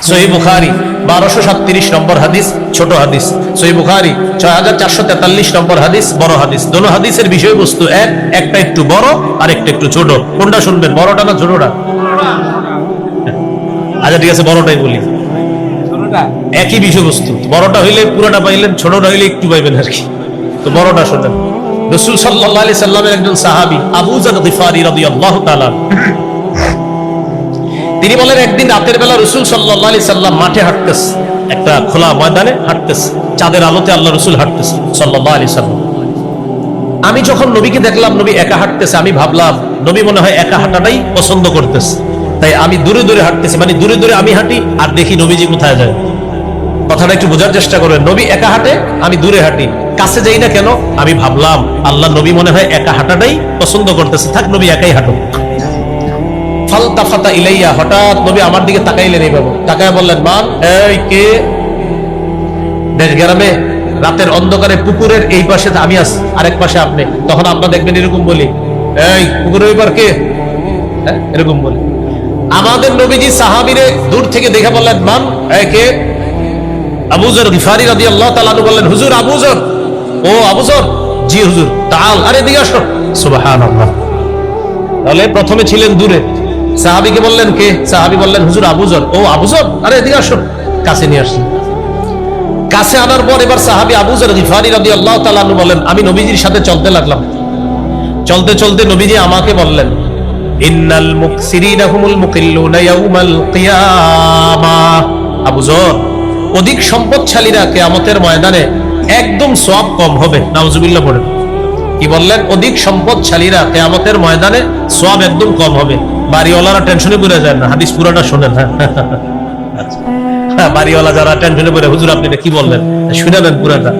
সহিহ বুখারী 1237 নম্বর হাদিস, ছোট হাদিস। সহিহ বুখারী 6443 নম্বর হাদিস, বড় হাদিস। দোনো হাদিসের বিষয়বস্তু এক, একটা একটু বড় আর একটা একটু ছোট। কোনটা শুনবেন, বড়টা না ছোটটা? আচ্ছা ঠিক আছে, বড়টাই বলি। একই বিষয়বস্তু, বড়টা হইলে পুরোটা পাইলেন, ছোটটা হইলে একটু পাইবেন আর কি। তো বড়টা শুনেন। রাসূল সাল্লাল্লাহু আলাইহি সাল্লামের একজন সাহাবী আবু যার গিফারী রাদিয়াল্লাহু তাআলা, তিনি বলেন একদিন রাতের বেলা রাসূল সাল্লাল্লাহু আলাইহি সাল্লাম মাঠে হাঁটতেছে, একটা খোলা ময়দানে হাঁটতেছে, চাঁদের আলোতে আল্লাহ রাসূল হাঁটতেছে সাল্লাল্লাহু আলাইহি সাল্লাম। আমি যখন নবীকে দেখলাম নবী একা হাঁটতেছে, আমি ভাবলাম নবী মনে হয় একা হাঁটাটাই পছন্দ করতেছে, তাই আমি দূরে দূরে হাঁটতেছি, মানে দূরে দূরে আমি হাঁটি আর দেখি নবীজি কোথায় যায়। কথাটা একটু বোঝার চেষ্টা করবেন, নবী একা হাঁটে, আমি দূরে হাঁটি, কাছে যাই না কেন? আমি ভাবলাম আল্লাহ নবী মনে হয় একা হাঁটাটাই পছন্দ করতেছে, থাক নবী একাই হাঁটো। ফালতাফাতা ইলাইয়া, হঠাৎ নবী আমার দিকে তাকাইলেন, এইভাবে তাকায় বললেন, মান, এই কে? দেশ গ্রামে রাতের অন্ধকারে পুকুরের এই পাশে আমি আছি, আরেক পাশে আপনি। তখন আপনারা দেখবেন এরকম বলি, এই পুকুরের ওই পার কে? এরকম বলি। আমাদের নবীজি সাহাবীরে দূর থেকে দেখে বললেন, মান, এই কে? আবু যর গিফারী রাদিয়াল্লাহু তাআলা আনহু বললেন, হুজুর আবু যর। ও আবু যর, জি হুজুর। তাআল, আরে এদিকে আসো। সুবহানাল্লাহ। তাহলে প্রথমে ছিলেন দূরে, সাহাবীকে বললেন কে? সাহাবী বললেন হুজুর আবু যর। ও আবু যর, আরে এদিকে আসো। কাছে নিয়ে আসলেন। কাছে আনার পর এবার সাহাবী আবু যর গিফারী রাদিয়াল্লাহু তাআলা আনহু বলেন, আমি নবীজির সাথে চলতে লাগলাম। চলতে চলতে নবীজি আমাকে বললেন, ইন্নাল মুকসিরিনা হুমুল মুকিল্লুনা ইয়াউমাল কিয়ামাহ। আবু যর, অধিক সম্পদশালীরা কিয়ামতের ময়দানে একদম সওয়াব কম হবে। নাউজুবিল্লাহ পড়েন। কি বললেন? অধিক সম্পদশালীরা কিয়ামতের ময়দানে সওয়াব একদম কম হবে। বাড়িওয়ালারা টেনশনে পড়ে যায় না, হাদিস পুরোটা শুনেন। হ্যাঁ, বাড়িওয়ালা যারা টেনশনে পড়ে, হুজুর আপনি এটা কি বললেন, শুনে নেন পুরোটা।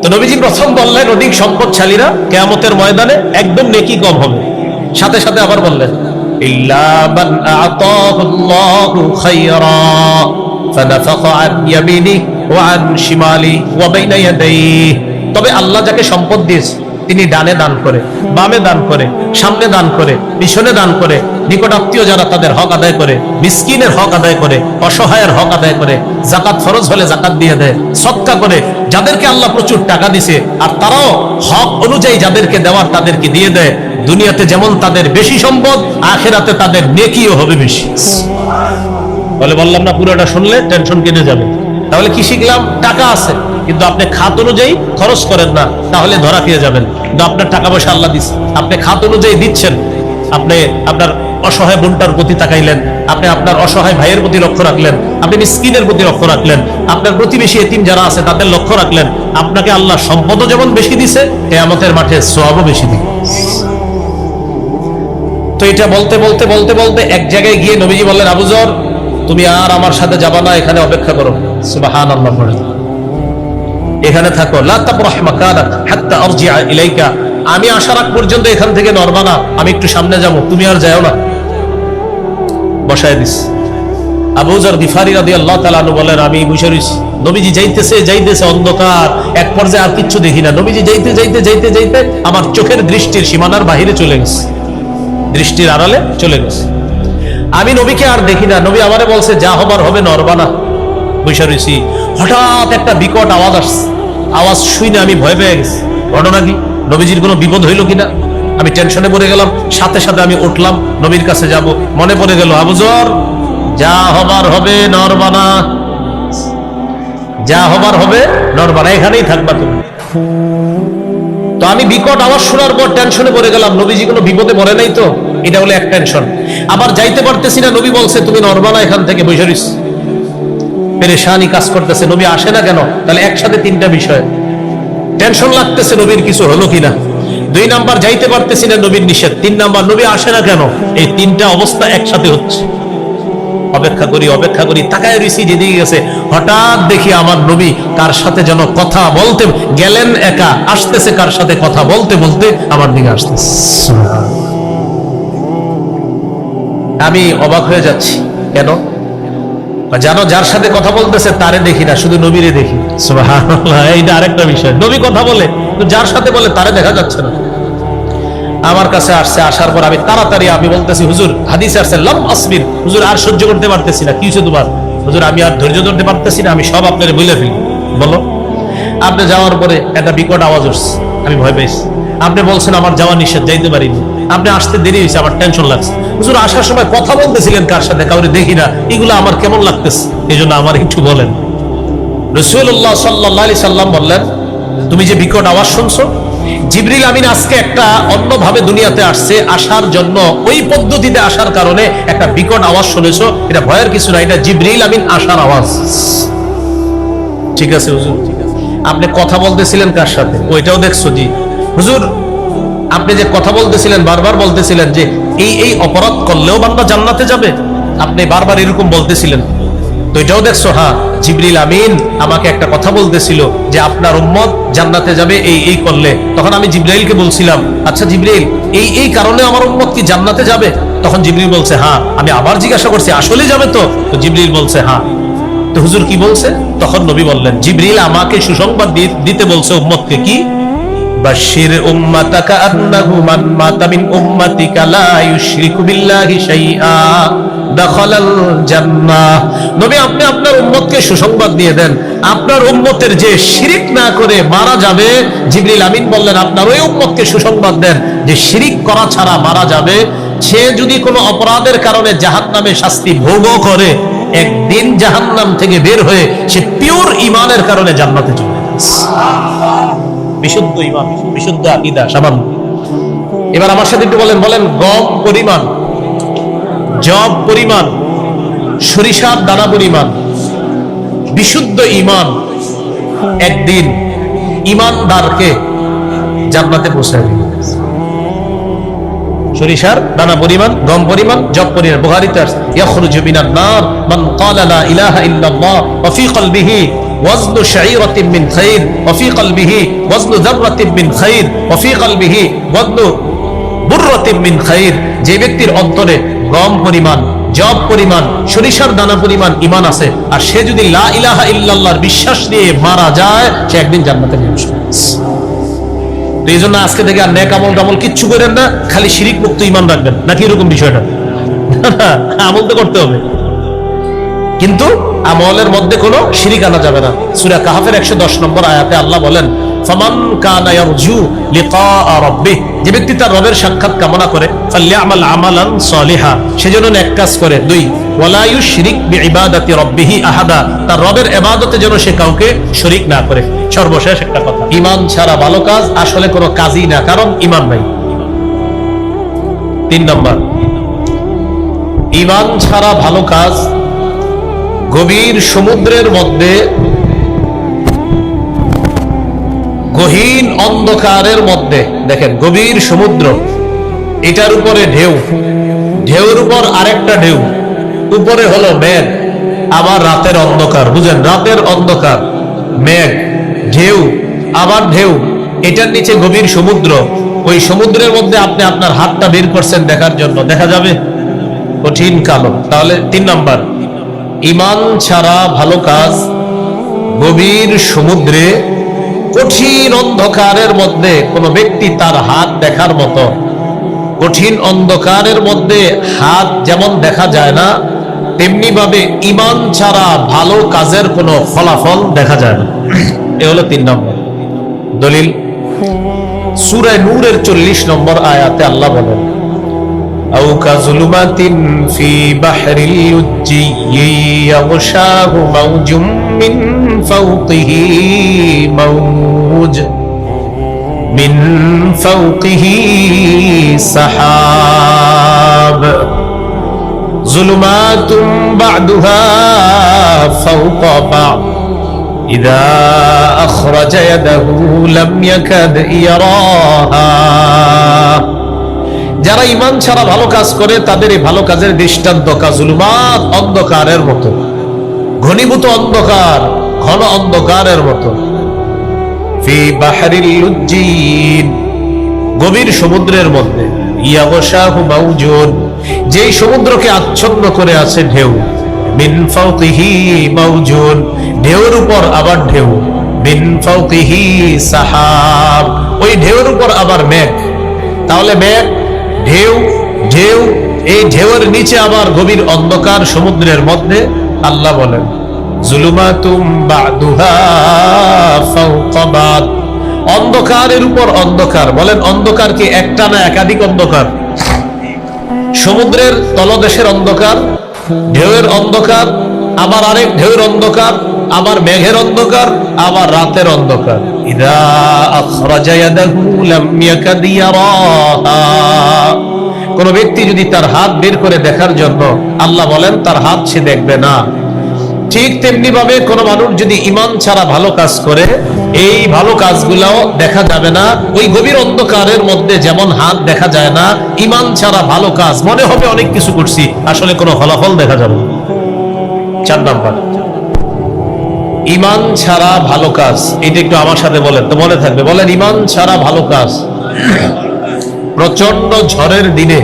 তো নবীজি প্রথম বললেন অধিক সম্পদশালীরা কিয়ামতের ময়দানে একদম নেকি কম হবে। সাথে সাথে আবার বললেন, ইল্লা মান আতাহুল্লাহু খায়রা ফানাফাকা আন ইয়ামিনিহি ওয়া আন শিমালিহি ওয়া বাইনা ইয়াদাইহি। তবে আল্লাহ যাকে সম্পদ দিয়েছে তিনি ডানে দান করে, বামে দান করে, সামনে দান করে, পিছনে দান করে, নিকট আত্মীয় যারা তাদের হক আদায় করে, মিসকিনের হক আদায় করে, অসহায়ের হক আদায় করে, যাকাত ফরজ হলে যাকাত দিয়ে দেয়, সদকা করে, যাদেরকে আল্লাহ প্রচুর টাকা দিছে আর তারাও হক অনুযায়ী যাদেরকে দেওয়ার তাদেরকে দিয়ে দেয়। দুনিয়াতে যেমন তাদের বেশি সম্পদ, আখিরাতে তাদের নেকিও হবে বেশি। বলে বললাম না, পুরোটা শুনলে টেনশন কেটে যাবে। তাহলে কি শিখলাম? টাকা আছে কিন্তু আপনি খাত অনুযায়ী খরচ করেন না, তাহলে ধরা খেয়ে যাবেন। কিন্তু আপনার টাকা পয়সা আল্লাহ দিচ্ছে, আপনি খাত অনুযায়ী দিচ্ছেন, আপনি আপনার অসহায় বোনটার প্রতি তাকাইলেন, আপনি আপনার অসহায় ভাইয়ের প্রতি লক্ষ্য রাখলেন, আপনি মিসকিনের প্রতি লক্ষ্য রাখলেন, আপনার প্রতিবেশী এতিম যারা আছে তাদের লক্ষ্য রাখলেন, আপনাকে আল্লাহ সম্পদও যেমন বেশি দিছে, কিয়ামতের মাঠে সওয়াবও বেশি দিবে। তো এটা বলতে বলতে বলতে বলতে এক জায়গায় গিয়ে নবীজি বললেন, আবু যর তুমি আর আমার সাথে যাবা না, এখানে অপেক্ষা করো। সুবহানাল্লাহ। এখানে থাকো, লা তাবরাহ মাকানাক হাত্তা আরজিআ ইলাইকা। আমি আসার আগ পর্যন্ত এখান থেকে নড়বা না, আমি একটু সামনে যাব, তুমি আর যাও না। বসায় দিস। আবু যর গিফারী রাদিয়াল্লাহু তাআলা আনহু বলেন, আমি বসে রইছি। নবীজি যাইতেছে যাইতেছে, অন্ধকার, এক পর্যায়ে আর কিচ্ছু দেখি না। নবীজি যাইতে যাইতে যাইতে যাইতে আমার চোখের দৃষ্টির সীমানার বাহিরে চলে গেছে, দৃষ্টির আড়ালে চলে গেছে। আমি নবীকে আর দেখি না। নবী আমারে বলছে, যা হবার হবে, নড়বা না। বসে রইছি। হঠাৎ একটা বিকট আওয়াজ আসছে। আওয়াজ শুনে আমি ভয় পেয়ে গেছি। ঘটনা কি? নবীজির কোনো বিপদ হইল কিনা? আমি টেনশনে পড়ে গেলাম। সাথে সাথে আমি উঠলাম, নবীর কাছে যাব। মনে পড়ে গেল, আবু যর যা হবার হবে, নড়বা না। যা হবার হবে, নড়বা না, এখানেই থাকবা তুমি। তো আমি বিকট আওয়াজ শোনার পর টেনশনে পড়ে গেলাম, নবীজি কোনো বিপদে পড়ে নাই তো? এটা হলো এক টেনশন। আবার যাইতে পারতেছি না, নবী বলছে তুমি নড়বা না, এখান থেকে বসে রইছ। পেরেশানি কাজ করতেছে, নবী আসে না কেন? তাহলে একসাথে তিনটা বিষয়। টেনশন লাগতেছে নবীর কিছু হলো কিনা, 2 নাম্বার যাইতে পারতেছি না, নবীর নিষেধ, 3 নাম্বার নবী আসে না কেন। এই তিনটা অবস্থা একসাথে হচ্ছে। অপেক্ষা করি অপেক্ষা করি, তাকায় রইছি যেদিকে গেছে। হঠাৎ দেখি আমার নবী কার সাথে যেন কথা বলতে গেলেন, একা আসতেছে, কার সাথে কথা বলতে বলতে আমার দিকে আসতেছে। আমি অবাক হয়ে যাচ্ছি। কেন জানো? যার সাথে কথা বলতেছে তারে দেখি না, শুধু নবীরে দেখি। সুবহানাল্লাহ। এইটা আরেকটা বিষয়, নবী কথা বলে, যার সাথে বলে তারে দেখা যাচ্ছে না। আমার কাছে আসছে, আসার পর আমি তাড়াতাড়ি আমি বলতেছি, হুজুর হাদিসে আসছে লাম আসবির, হুজুর আর সহ্য করতে পারতেছি না। কি হয়েছে তোমার? হুজুর আমি আর ধৈর্য ধরতে পারতেছি না, আমি সব আপনার বলে ফেলি। বলো। আপনি যাওয়ার পরে একটা বিকট আওয়াজ উঠছে, আমি ভয় পেয়েছি। আপনি বলছেন আমার যাওয়া নিষেধ, যাইতে পারিনি। আপনি আসতে দেরি হয়েছে, আমার টেনশন লাগছে। হুজুর আসার সময় কথা বলতেছিলেন কার সাথে, কাউরে দেখি না, এগুলো আমার কেমন লাগতেছে, এই জন্য আমার একটু বলেন। রাসূলুল্লাহ সাল্লাল্লাহু আলাইহি সাল্লাম বললেন, তুমি যে বিকট আওয়াজ শুনছো, জিবরিল আমিন আজকে একটা অন্যভাবে দুনিয়াতে আসছে, আসার জন্য ওই পদ্ধতিতে আসার কারণে একটা বিকট আওয়াজ শুনেছো, এটা ভয়ের কিছু না, এটা জিবরিল আমিন আসার আওয়াজ। ঠিক আছে হুজুর। আপনি কথা বলতেছিলেন কার সাথে, ওইটাও দেখছো? জি হুজুর। আপনি যে কথা বলতেছিলেন, বারবার বলতেছিলেন যে এই এই অপরাধ করলেও বান্দা জান্নাতে যাবে, আপনি বারবার এরকম বলতেছিলেন, তো এটাও দেখছো? হ্যাঁ, জিবরিল আমিন আমাকে একটা কথা বলতেছিল যে আপনার উম্মত জান্নাতে যাবে এই এই করলে। তখন আমি জিবরাইলকে বলছিলাম, আচ্ছা জিবরিল, এই এই কারণে আমার উম্মত কি জান্নাতে যাবে? তখন জিবরিল বলছে হ্যাঁ। আমি আবার জিজ্ঞাসা করছি, আসলে যাবে তো? তো জিবরিল বলছে হ্যাঁ। তো হুজুর কি বলছে? তখন নবী বললেন, জিবরিল আমাকে সুসংবাদ দিতে বলছে উম্মতকে, কি? বাশশির উম্মাতাকা আন্নাহু মান মাতা মিন উম্মাতিকা লা ইউশরিকু বিল্লাহি শাইআ দাখালাল জান্নাহ। নবী আপনি আপনার উম্মতকে সুসংবাদ দিয়ে দেন, আপনার উম্মতের যে শিরিক না করে মারা যাবে, জিবরিল আমিন বললেন আপনার ওই উম্মতকে সুসংবাদ দেন যে শিরিক করা ছাড়া মারা যাবে, সে যদি কোনো অপরাধের কারণে জাহান্নামে শাস্তি ভোগও করে, একদিন জাহান্নাম থেকে বের হয়ে সে পিওর ঈমানের কারণে জান্নাতে চলে যাবে। বিশুদ্ধ ঈমান, বিশুদ্ধ আকীদা, সামান্য। এবার আমার সাথে একটু বলেন, বলেন গম পরিমাণ, জব পরিমাণ, সরিষার দানা পরিমাণ বিশুদ্ধ ঈমান একদিন ঈমানদারকে জান্নাতে পৌঁছায় দিবে। সরিষার দানা পরিমাণ, গম পরিমাণ, জব পরিমাণ। বুখারীতে আছে, ইয়াখরুজু মিনান নার মান ক্বালা লা ইলাহা ইল্লাল্লাহ ওয়া ফি কলবিহি ওয়াজনু শাঈরাতিন মিন খাইর ওয়া ফি কলবিহি ওয়াজনু যাররাতিন মিন খাইর ওয়া ফি কলবিহি ওয়াজনু বুররাতিন মিন খাইর। যে ব্যক্তির অন্তরে গম পরিমাণ, জব পরিমাণ, সরিষার দানা পরিমাণ ঈমান আছে, আর সে যদি লা ইলাহা ইল্লাল্লাহর বিশ্বাস নিয়ে মারা যায়, সে একদিন জান্নাতে পৌঁছবে। এই জন্য আজকে থেকে আর নেক আমল টামল কিচ্ছু করেন না, খালি শিরিক মুক্ত ঈমান রাখবেন, নাকি এরকম বিষয়টা? আমল তো করতে হবে, কিন্তু আমলের মধ্যে কোনো শিরিক আনা যাবে না। সূরা কাহফের 110 নম্বর আয়াতে আল্লাহ বলেন, ফামান কানা ইয়ারজু লিকা রাব্বিহ, যে ব্যক্তি তার রবের সাক্ষাৎ কামনা করে, ফালইআমাল আমালান সলিহা, সেজন্য নেক কাজ করে। 2, ওয়ালা ইউশরিক বিইবাদাতি রাব্বিহি আহাদা, তার রবের ইবাদতে যেন সে কাউকে শরীক না করে। সর্বশেষ একটা কথা, ঈমান ছাড়া ভালো কাজ আসলে কোনো কাজই না, কারণ ঈমান নাই। 3 নম্বর, ঈমান ছাড়া ভালো কাজ গভীর সমুদ্রের মধ্যে, গহীন অন্ধকারের মধ্যে। দেখেন, গভীর সমুদ্র, এটার উপরে ঢেউ, ঢেউর উপর আরেকটা ঢেউ, উপরে হলো মেঘ, আবার রাতের অন্ধকার। বুঝেন, রাতের অন্ধকার, মেঘ, ঢেউ, আবার ঢেউ, এটার নিচে গভীর সমুদ্র। ওই সমুদ্রের মধ্যে আপনি আপনার হাতটা বের করছেন দেখার জন্য, দেখা যাবে? কঠিন কালো। তাহলে 3 নম্বর, ঈমান ছাড়া ভালো কাজ গভীর সমুদ্রে, কঠিন অন্ধকারের মধ্যে। কোন ব্যক্তি তার হাত দেখার মতো, কঠিন অন্ধকারের মধ্যে হাত যেমন দেখা যায় না, তেমনি ভাবে ঈমান ছাড়া ভালো কাজের কোনো ফলাফল দেখা যায় না। এ হলো 3 নম্বর দলিল। সূরা নূরের 40 নম্বর আয়াতে আল্লাহ বলেন, আও কাযুলুমাতিন ফি বাহরিল লুজ্জি ইয়াগশাহু মাওজুম মিন ফাওকিহি মাওজ মিন ফাওকিহি সাহাব যুলুমাতুম বা'দুহা ফাওকা বা'দ ইযা আখরাজা ইয়াদাহু লাম ইয়াকাদ ইয়ারাহা। যারা ঈমান ছাড়া ভালো কাজ করে, তাদের এই ভালো কাজের দৃষ্টান্ত কাযুলুমাত, অন্ধকারের মতো, ঘনীভূত অন্ধকার, ঘন অন্ধকারের মতো। ফি বাহরিল লুজ্জিন, গভীর সমুদ্রের মধ্যে। ইয়াগশাহু মাওজুন, যেই সমুদ্রকে আচ্ছন্ন করে আছে ঢেউ। মিন ফাওকিহি মাওজুন, ঢেউর উপর আবার ঢেউ। মিন ফাওকিহি সাহাব, ওই ঢেউর উপর আবার মেঘ। তাহলে মেঘ, ঢেউ, ঢেউ, এই ঢেউয়ের নিচে আবার গভীর অন্ধকার সমুদ্রের মধ্যে। আল্লাহ বলেন জুলুমাতুম বা'দুহা ফাওকা বা'দ, অন্ধকারের উপর অন্ধকার। বলেন অন্ধকার কি একটা না একাধিক অন্ধকার? সমুদ্রের তলদেশের অন্ধকার, ঢেউয়ের অন্ধকার, আবার আরেক ঢেউয়ের অন্ধকার, আবার মেঘের অন্ধকার, আবার রাতের অন্ধকার। ইযা আখরাজা ইয়াদাহু লাম ইয়াকাদ ইয়ারাহা, কোন ব্যক্তি যদি তার হাত বের করে দেখার জন্য, আল্লাহ বলেন তার হাত সে দেখবে না। ঠিক তেমনি ভাবে কোন মানুষ যদি ঈমান ছাড়া ভালো কাজ করে, এই ভালো কাজগুলাও দেখা যাবে না। ওই গভীর অন্ধকারের মধ্যে যেমন হাত দেখা যায় না, ঈমান ছাড়া ভালো কাজ মনে হবে অনেক কিছু করছি, আসলে কোনো ফলাফল দেখা যাবে না। 4 নাম্বার, ঈমান ছাড়া ভালো কাজ। এটা একটু আমার সাথে বলেন তো মনে থাকবে। বলেন ঈমান ছাড়া ভালো কাজ। প্রচন্ড ঝড়ের দিনে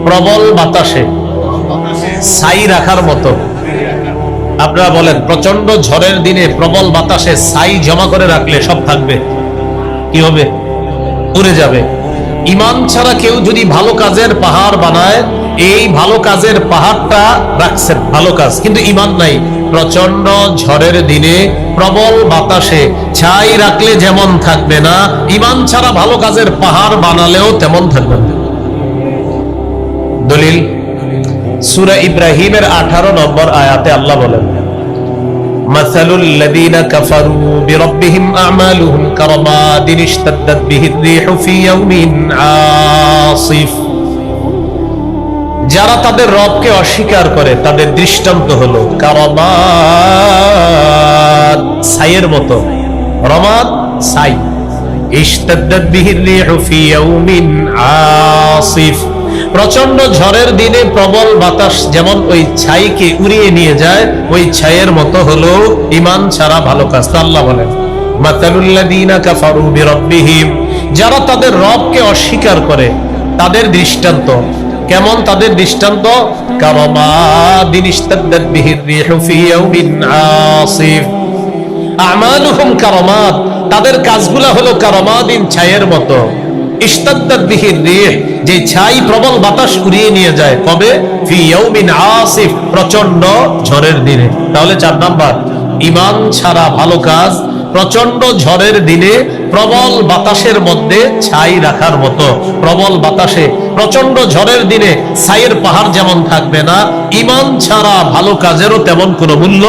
প্রবল বাতাসে ছাই রাখার মতো। আপনারা বলেন প্রচন্ড ঝড়ের দিনে প্রবল বাতাসে ছাই জমা করে রাখলে সব থাকবে, কি হবে? উড়ে যাবে। ঈমান ছাড়া কেউ যদি ভালো কাজের পাহাড় বানায়, এই ভালো কাজের পাহাড়টা রাখছেন ভালো কাজ, কিন্তু ঈমান নাই। প্রচন্ড ঝড়ের দিনে প্রবল বাতাসে ছাই রাখলে যেমন থাকবে না, ঈমান ছাড়া ভালো কাজের পাহাড় বানালেও তেমন থাকবে না। দলিল সূরা ইব্রাহিমের 18 নম্বর আয়াতে আল্লাহ বলেন মাসালুল লাযীনা কাফারু বিরাব্বিহিম আ'মালুহুম কারামাদিন ইশতাদ্দাত বিহির রিহু ফি ইয়াউমিন আসিফ, যারা তাদের রবকে অস্বীকার করে তাদের দৃষ্টান্ত হলো কারামাদ, ছাইয়ের মতো। রমাদ ছাই, ইশতাদ্দাত বিহির রিহু ফি ইয়াউমিন আসিফ, প্রচন্ড ঝড়ের দিনে প্রবল বাতাস যেমন ওই ছাইকে উড়িয়ে নিয়ে যায়, ওই ছাইয়ের মতো হলো ঈমান ছাড়া ভালো কাজ। আল্লাহ বলেন মাতালুল লাযীনা কাফারু বিরাব্বিহিম, যারা তাদের রবকে অস্বীকার করে তাদের দৃষ্টান্ত কেমন? তাদের দৃষ্টান্ত কারামাদিন ইশতাদ্দাত বিহির রিহু ফি ইয়াউমিন আসিফ, আমালুহুম কারামাদ, তাদের কাজগুলা হলো কারামাদিন, ছাইয়ের মতো। ইশতাদ্দাত বিহির রিহ, যে ছাই প্রবল বাতাস উড়িয়ে নিয়ে যায়, কবে? ফি ইয়াউমিন আসিফ, প্রচন্ড ঝড়ের দিনে। তাহলে 4 নাম্বার, ঈমান ছাড়া ভালো কাজ প্রচন্ড ঝড়ের দিনে প্রবল বাতাসের মধ্যে ছাই রাখার মতো। প্রবল বাতাসে প্রচন্ড ঝড়ের দিনে ছাইয়ের পাহাড় যেমন থাকবে না, ঈমান ছাড়া ভালো কাজেরও তেমন কোনো মূল্য।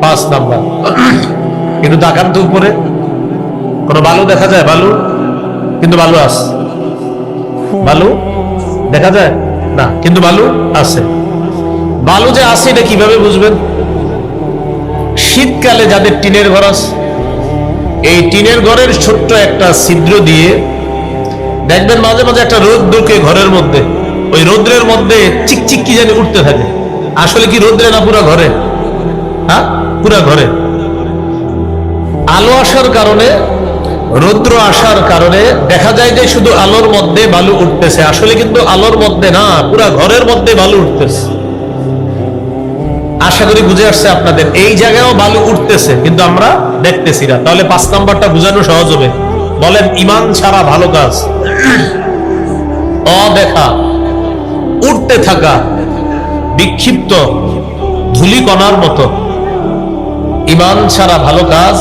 5 নাম্বার, কিন্তু তাকান তো উপরে, কোন বালু দেখা যায়? বালু, কিন্তু বালু আছে? বালু দেখা যায় না, কিন্তু বালু আছে। বালু যে আছে এটা কিভাবে বুঝবেন? শীতকালে যাদের টিনের ঘর আছে, এই টিনের ঘরের ছোট্ট একটা ছিদ্র দিয়ে দেখবেন মাঝে মাঝে একটা রোদ ঢুকে ঘরের মধ্যে, ওই রোদ্রের মধ্যে চিকচিক কি জানি উঠতে থাকে। আসলে কি রোদ্রে না পুরা ঘরে? হ্যাঁ, পুরা ঘরে। আলো আসার কারণে, রৌদ্র আসার কারণে দেখা যায় যে শুধু আলোর মধ্যে বালু উঠতেছে, আসলে কিন্তু আলোর মধ্যে না, পুরা ঘরের মধ্যে বালু উঠতেছে। আশা করি বুঝে আসছে আপনাদের। এই জায়গায়ও বালু উঠতেছে কিন্তু আমরা দেখতেছি না। তাহলে 5 নাম্বারটা বুঝানো সহজ হবে। বলেন ঈমান ছাড়া ভালো কাজ অদেখা, উঠতে থাকা, বিক্ষিপ্ত ধূলিকণার মতো। ঈমান ছাড়া ভালো কাজ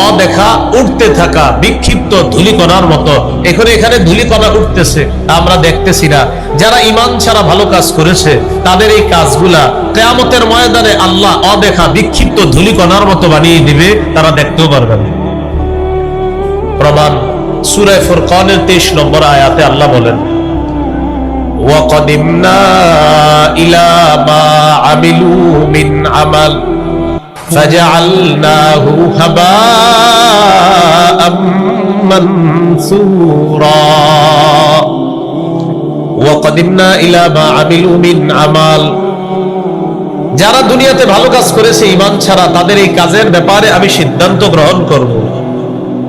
অদেখা, উঠতে থাকা, বিক্ষিপ্ত ধূলিকণার মতো। এখানে ধূলিকণা উঠতেছে, আমরা দেখতেছি না। যারা ঈমান ছাড়া ভালো কাজ করেছে তাদের এই কাজগুলা কিয়ামতের ময়দানে আল্লাহ অদেখা বিক্ষিপ্ত ধূলিকণার মতো বানিয়ে দিবে, তারা দেখতেও পারবে না। প্রমাণ সূরা ফুরকানের 23 নম্বর আয়াতে আল্লাহ বলেন ওয়াকাদিমনা ইলা মা আমিলু মিন আমাল ফাজআলনাহু হাবাআম মানসুরা। ওয়াকাদিমনা ইলা মা আমিলু মিন আমাল, যারা দুনিয়াতে ভালো কাজ করেছে ঈমান ছাড়া, তাদের এই কাজের ব্যাপারে আমি সিদ্ধান্ত গ্রহণ করব।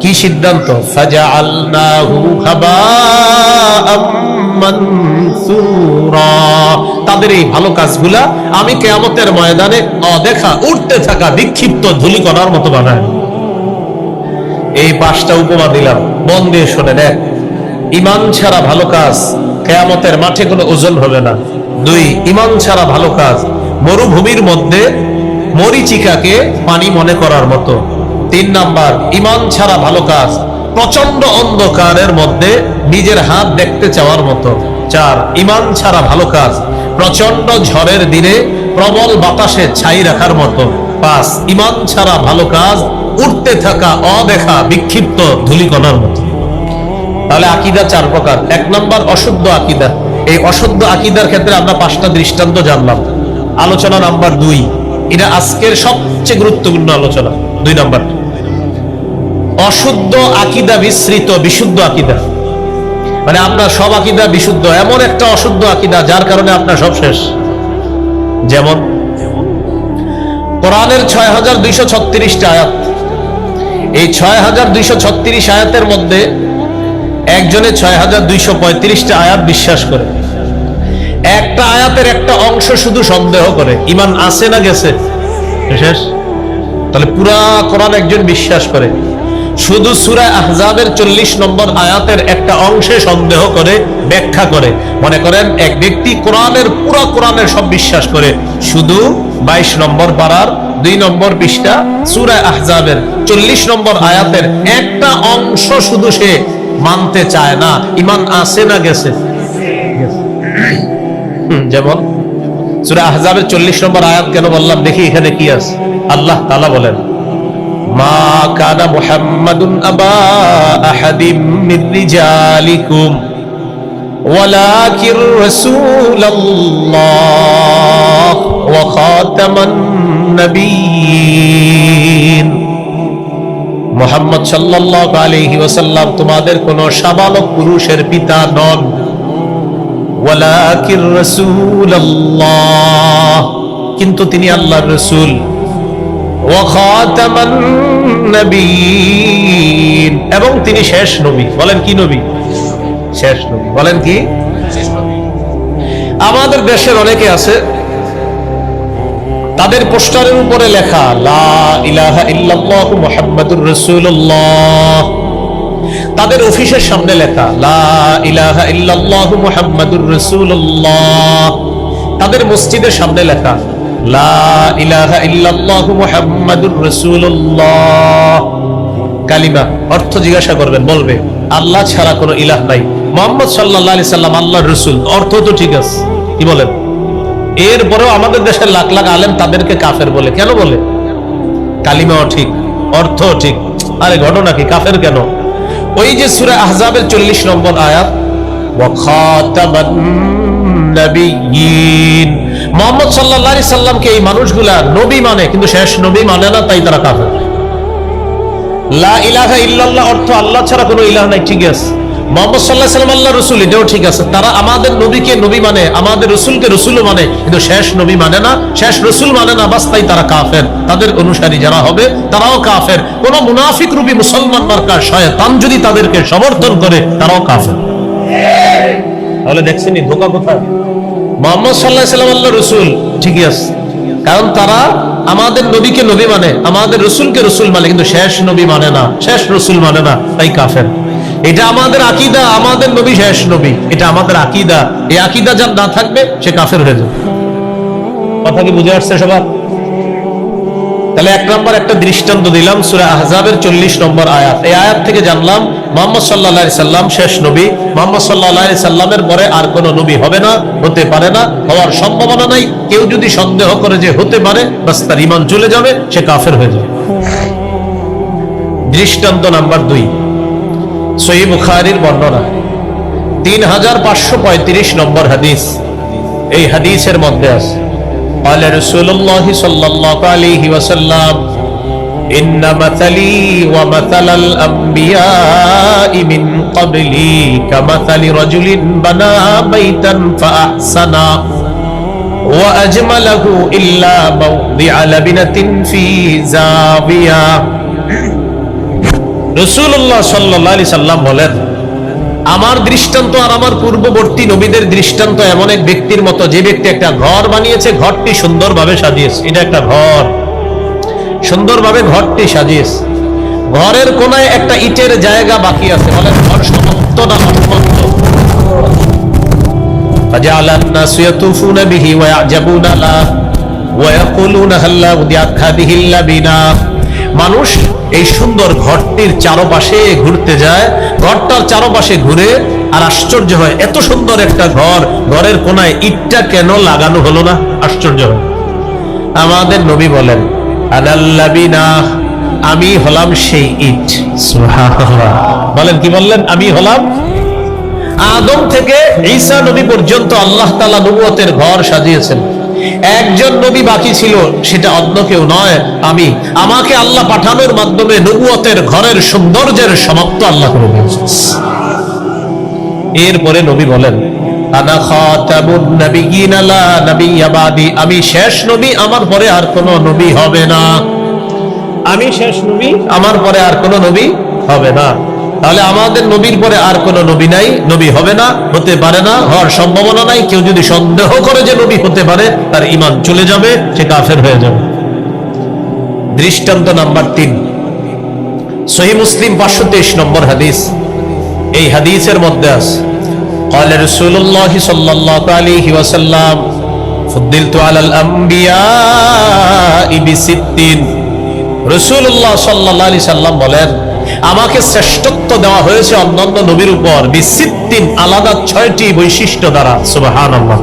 কি সিদ্ধান্ত? ফাজআলনাহু হাবাআম মানসুরা, তাদের এই ভালো কাজগুলা আমি কিয়ামতের ময়দানে অদেখা, উঠতে থাকা বিক্ষিপ্ত ধূলিকণার মতো বানাই। এই 5টা উপমা দিলাম, মন দিয়ে শোনেন। 1, ঈমান ছাড়া ভালো কাজ কিয়ামতের মাঠে কোনো ওজন হবে না। 2, ঈমান ছাড়া ভালো কাজ মরুভূমির মধ্যে মরীচিকাকে পানি মনে করার মতো। 3 নাম্বার, ঈমান ছাড়া ভালো কাজ প্রচন্ড অন্ধকারের মধ্যে নিজের হাত দেখতে চাওয়ার মতো। 4, ঈমান ছাড়া ভালো কাজ প্রচন্ড ঝড়ের দিনে প্রবল বাতাসে ছাই রাখার মতো। 5, ঈমান ছাড়া ভালো কাজ উঠতে থাকা অদেখা বিক্ষিপ্ত ধূলিকণার মতো। তাহলে আকীদা 4 প্রকার। 1 নাম্বার অশুদ্ধ আকীদা। এই অশুদ্ধ আকীদার ক্ষেত্রে আমরা 5টা দৃষ্টান্ত জানলাম। আলোচনা নাম্বার 2, এটা আজকের সবচেয়ে গুরুত্বপূর্ণ আলোচনা। 2 নাম্বার, অশুদ্ধ আকীদা মিশ্রিত বিশুদ্ধ আকীদা। মানে আপনার সব আকীদা বিশুদ্ধ, এমন একটা অশুদ্ধ আকীদা যার কারণে আপনার সব শেষ। যেমন কোরআনের 6236টা আয়াত, এই 6236 আয়াতের মধ্যে একজনে 6235টা আয়াত বিশ্বাস করে, একটা আয়াতের একটা অংশ শুধু সন্দেহ করে, ঈমান আছে না গেছে? শেষ। তাহলে পুরা কোরআন একজন বিশ্বাস করে, শুধু সূরা আহজাবের 40 নম্বর আয়াতের একটা অংশে সন্দেহ করে, ব্যাখ্যা করে। মনে করেন এক ব্যক্তি পুরা কোরআনের সব বিশ্বাস করে, শুধু 22 নম্বর পারার 2 নম্বর পৃষ্ঠা সূরা আহজাবের 40 নম্বর আয়াতের একটা অংশ শুধু সে মানতে চায় না। ঈমান আছে না গেছে? যেমন সূরা আহজাবের 40 নম্বর আয়াত কেন বললাম, দেখি এখানে কি আছে। আল্লাহ তাআলা বলেন, মা কানা মুহাম্মাদুন আবা আহাদিম মির রিজালিকুম ওয়ালাকির রাসূলুল্লাহ ওয়া খাতামান নবিয়্যিন। মুহাম্মদ সাল্লাল্লাহু আলাইহি ওয়াসাল্লাম তোমাদের কোন সাবালক পুরুষের পিতা নন। ওয়ালাকির রাসূলুল্লাহ, কিন্তু তিনি আল্লাহর রাসূল। ওয়া খাতামান নবিয়্যিন, এবং তিনি শেষ নবী। বলেন কি নবী? শেষ নবী। বলেন কি? আমাদের দেশের অনেকে আছে, তাদের পোস্টারের উপরে লেখা লা ইলাহা ইল্লাল্লাহু মুহাম্মাদুর রাসূলুল্লাহ, তাদের অফিসের সামনে লেখা লা ইলাহা ইল্লাল্লাহু মুহাম্মাদুর রাসূলুল্লাহ, তাদের মসজিদের সামনে লেখা লা ইলাহা ইল্লাল্লাহু মুহাম্মাদুর রাসূলুল্লাহ। কালিমা অর্থ জিজ্ঞাসা করবেন, বলবে আল্লাহ ছাড়া কোনো ইলাহ নাই, মুহাম্মদ সাল্লাল্লাহু আলাইহি সাল্লাম আল্লাহর রাসূল। অর্থ তো ঠিক আছে, কি বলেন? এরপরেও আমাদের দেশের লাখ লাখ আলেম তাদেরকে কাফের বলে। কেন বলে? কালিমাও ঠিক, অর্থ ঠিক, আরে ঘটনা কি, কাফের কেন? ওই যে সূরা আহজাবের 40 নম্বর আয়াত, ওয়া খাতামান নবিয়্যিন, মুহাম্মদ সাল্লাল্লাহু আলাইহি সাল্লামকে এই মানুষগুলা নবী মানে, কিন্তু শেষ নবী মানে না, তাই তারা কাফের। লা ইলাহা ইল্লাল্লাহ অর্থ আল্লাহ ছাড়া কোনো ইলাহ নাই, ঠিক আছে। মুহাম্মদ সাল্লাল্লাহু আলাইহি ওয়াসাল্লাম আল্লাহর রাসূল, এটাও ঠিক আছে। তারা আমাদের নবীকে নবী মানে, আমাদের রাসূলকে রাসূলও মানে, কিন্তু শেষ নবী মানে না, শেষ রাসূল মানে না, বাস তাই তারা কাফের। তাদের অনুসারী যারা হবে তারাও কাফের। কোন মুনাফিক রূপী মুসলমান মার্কা শয়তান যদি তাদেরকে সমর্থন করে, তারাও কাফের। তাহলে দেখছেনই ধোঁকা কোথায়? মুহাম্মদ সাল্লাল্লাহু আলাইহি ওয়াসাল্লাম আল্লাহর রাসূল, ঠিকই আছে, কারণ তারা আমাদের নবীকে নবী মানে, আমাদের রাসূলকে রাসূল মানে, কিন্তু শেষ নবী মানে না, শেষ রাসূল মানে না, তাই কাফের। এটা আমাদের আকীদা, আমাদের নবী শেষ নবী, এটা আমাদের আকীদা। এই আকীদা যার না থাকবে সে কাফের হয়ে যাবে। কথা কি বুঝে আসছে সবার? তাহলে 1 নম্বর একটা দৃষ্টান্ত দিলাম, সূরা আহজাবের 40 নম্বর আয়াত। এই আয়াত থেকে জানলাম মুহাম্মদ সাল্লাল্লাহু আলাইহি সাল্লাম শেষ নবী। মুহাম্মদ সাল্লাল্লাহু আলাইহি সাল্লামের পরে আর কোনো নবী হবে না, হতে পারে না, হওয়ার সম্ভাবনা নাই। কেউ যদি সন্দেহ করে যে হতে পারে, বাস তার ঈমান চলে যাবে, সে কাফের হয়ে যাবে। দৃষ্টান্ত নাম্বার 2, সহিহ বুখারীর বর্ণনা 3535 নম্বর হাদিস। এই হাদিসের মধ্যে আছে, قال رسول الله صلى الله عليه وسلم إن مثلي ومثل الأنبياء من قبلي كمثل رجل بنى بيتا فأحسنه وأجمله إلا موضع لبنة في زاوية। রাসূলুল্লাহ সাল্লাল্লাহু আলাইহি সাল্লাম বলেন, আমার দৃষ্টান্ত আর আমার পূর্ববর্তী নবীদের দৃষ্টান্ত এমন এক ব্যক্তির মতো, যে ব্যক্তি একটা ঘর বানিয়েছে, ঘরটি সুন্দরভাবে সাজিয়েছে। এটা একটা ঘর, সুন্দরভাবে ঘরটি সাজিয়েছে। ঘরের কোনায় একটা ইটের জায়গা বাকি আছে, বলেন ঘর সমাপ্ত না অসমাপ্ত? فجعل الناس يطوفون به ويعجبون له ويقولون هل أودعت هذه اللبنة। মানুষ এই সুন্দর ঘরটির চারপাশে ঘুরতে যায়, ঘরটার চারপাশে ঘুরে আর আশ্চর্য হয়, এত সুন্দর একটা ঘর, ঘরের কোনায় ইটটা কেন লাগানো হলো না? আশ্চর্য হয়। আমাদের নবী বলেন আনাল লাবিনা, আমি হলাম সেই ইট। সুবহানাল্লাহ, বলেন কি বললেন? আমি হলাম। আদম থেকে ঈসা নবী পর্যন্ত আল্লাহ তাআলা নবুয়তের ঘর সাজিয়েছেন। একজন নবী বাকি ছিল, সেটা অন্য কেউ নয়, আমি। আমাকে আল্লাহ পাঠানোর মাধ্যমে নবুয়তের ঘরের সৌন্দর্যের সমাপ্ত আল্লাহ করে দিয়েছেন। এরপরে নবী বলেন আনা খাতামুন নাবিয়্যিন লা নাবিয়্যা বাদি, আমি শেষ নবী, আমার পরে আর কোনো নবী হবে না। আমি শেষ নবী, আমার পরে আর কোনো নবী হবে না। তাহলে আমাদের নবীর পরে আর কোনো নবী নাই, নবী হবে না, হতে পারে না, হওয়ার সম্ভাবনা নাই। কেউ যদি সন্দেহ করে যে নবী হতে পারে, তার ঈমান চলে যাবে, সে কাফের হয়ে যাবে। দৃষ্টান্ত নাম্বার 3, সহিহ মুসলিম 523 নম্বর হাদিস। এই হাদিসের মধ্যে আছে قال رسول الله صلى الله عليه وسلم فضلت على الانبياء ب60। রাসূলুল্লাহ সাল্লাল্লাহু আলাইহি সাল্লাম বলেন, আমাকে শ্রেষ্ঠত্ব দেওয়া হয়েছে অন্যান্য নবীর উপর ব60, আলাদা 6টি বৈশিষ্ট্য দ্বারা। সুবহানাল্লাহ,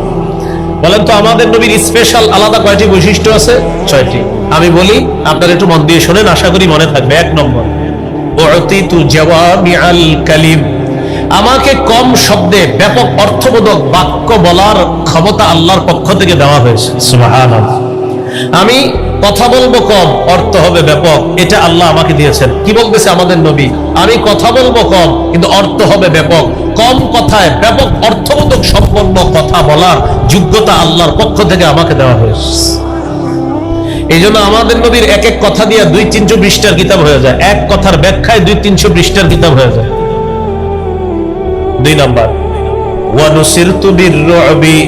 বলেন তো আমাদের নবীর স্পেশাল আলাদা কয়টি বৈশিষ্ট্য আছে? 6টি। আমি বলি, আপনারা একটু মন দিয়ে শুনেন, আশা করি মনে থাকবে। 1 নম্বর, উতিতু জাওয়ামিআল কালিম, আমাকে কম শব্দে ব্যাপক অর্থবোধক বাক্য বলার ক্ষমতা আল্লাহর পক্ষ থেকে দেওয়া হয়েছে। সুবহানাল্লাহ, আমি কথা বলবো কম, অর্থ হবে ব্যাপক, এটা আল্লাহ আমাকে দিয়েছেন। কি বলতেছে আমাদের নবী? আমি কথা বলবো কম, কিন্তু অর্থ হবে ব্যাপক। কম কথায় ব্যাপক অর্থবোধক সম্পন্ন কথা বলার যোগ্যতা আল্লাহর পক্ষ থেকে আমাকে দেওয়া হয়েছে। এই জন্য আমাদের নবীর এক এক কথা দিয়ে 200-300 পৃষ্ঠার কিতাব হয়ে যায়, এক কথার ব্যাখ্যায় 200-300 পৃষ্ঠার কিতাব হয়ে যায়। 2 নম্বর, ওয়ানুসিরতু বিররুবি,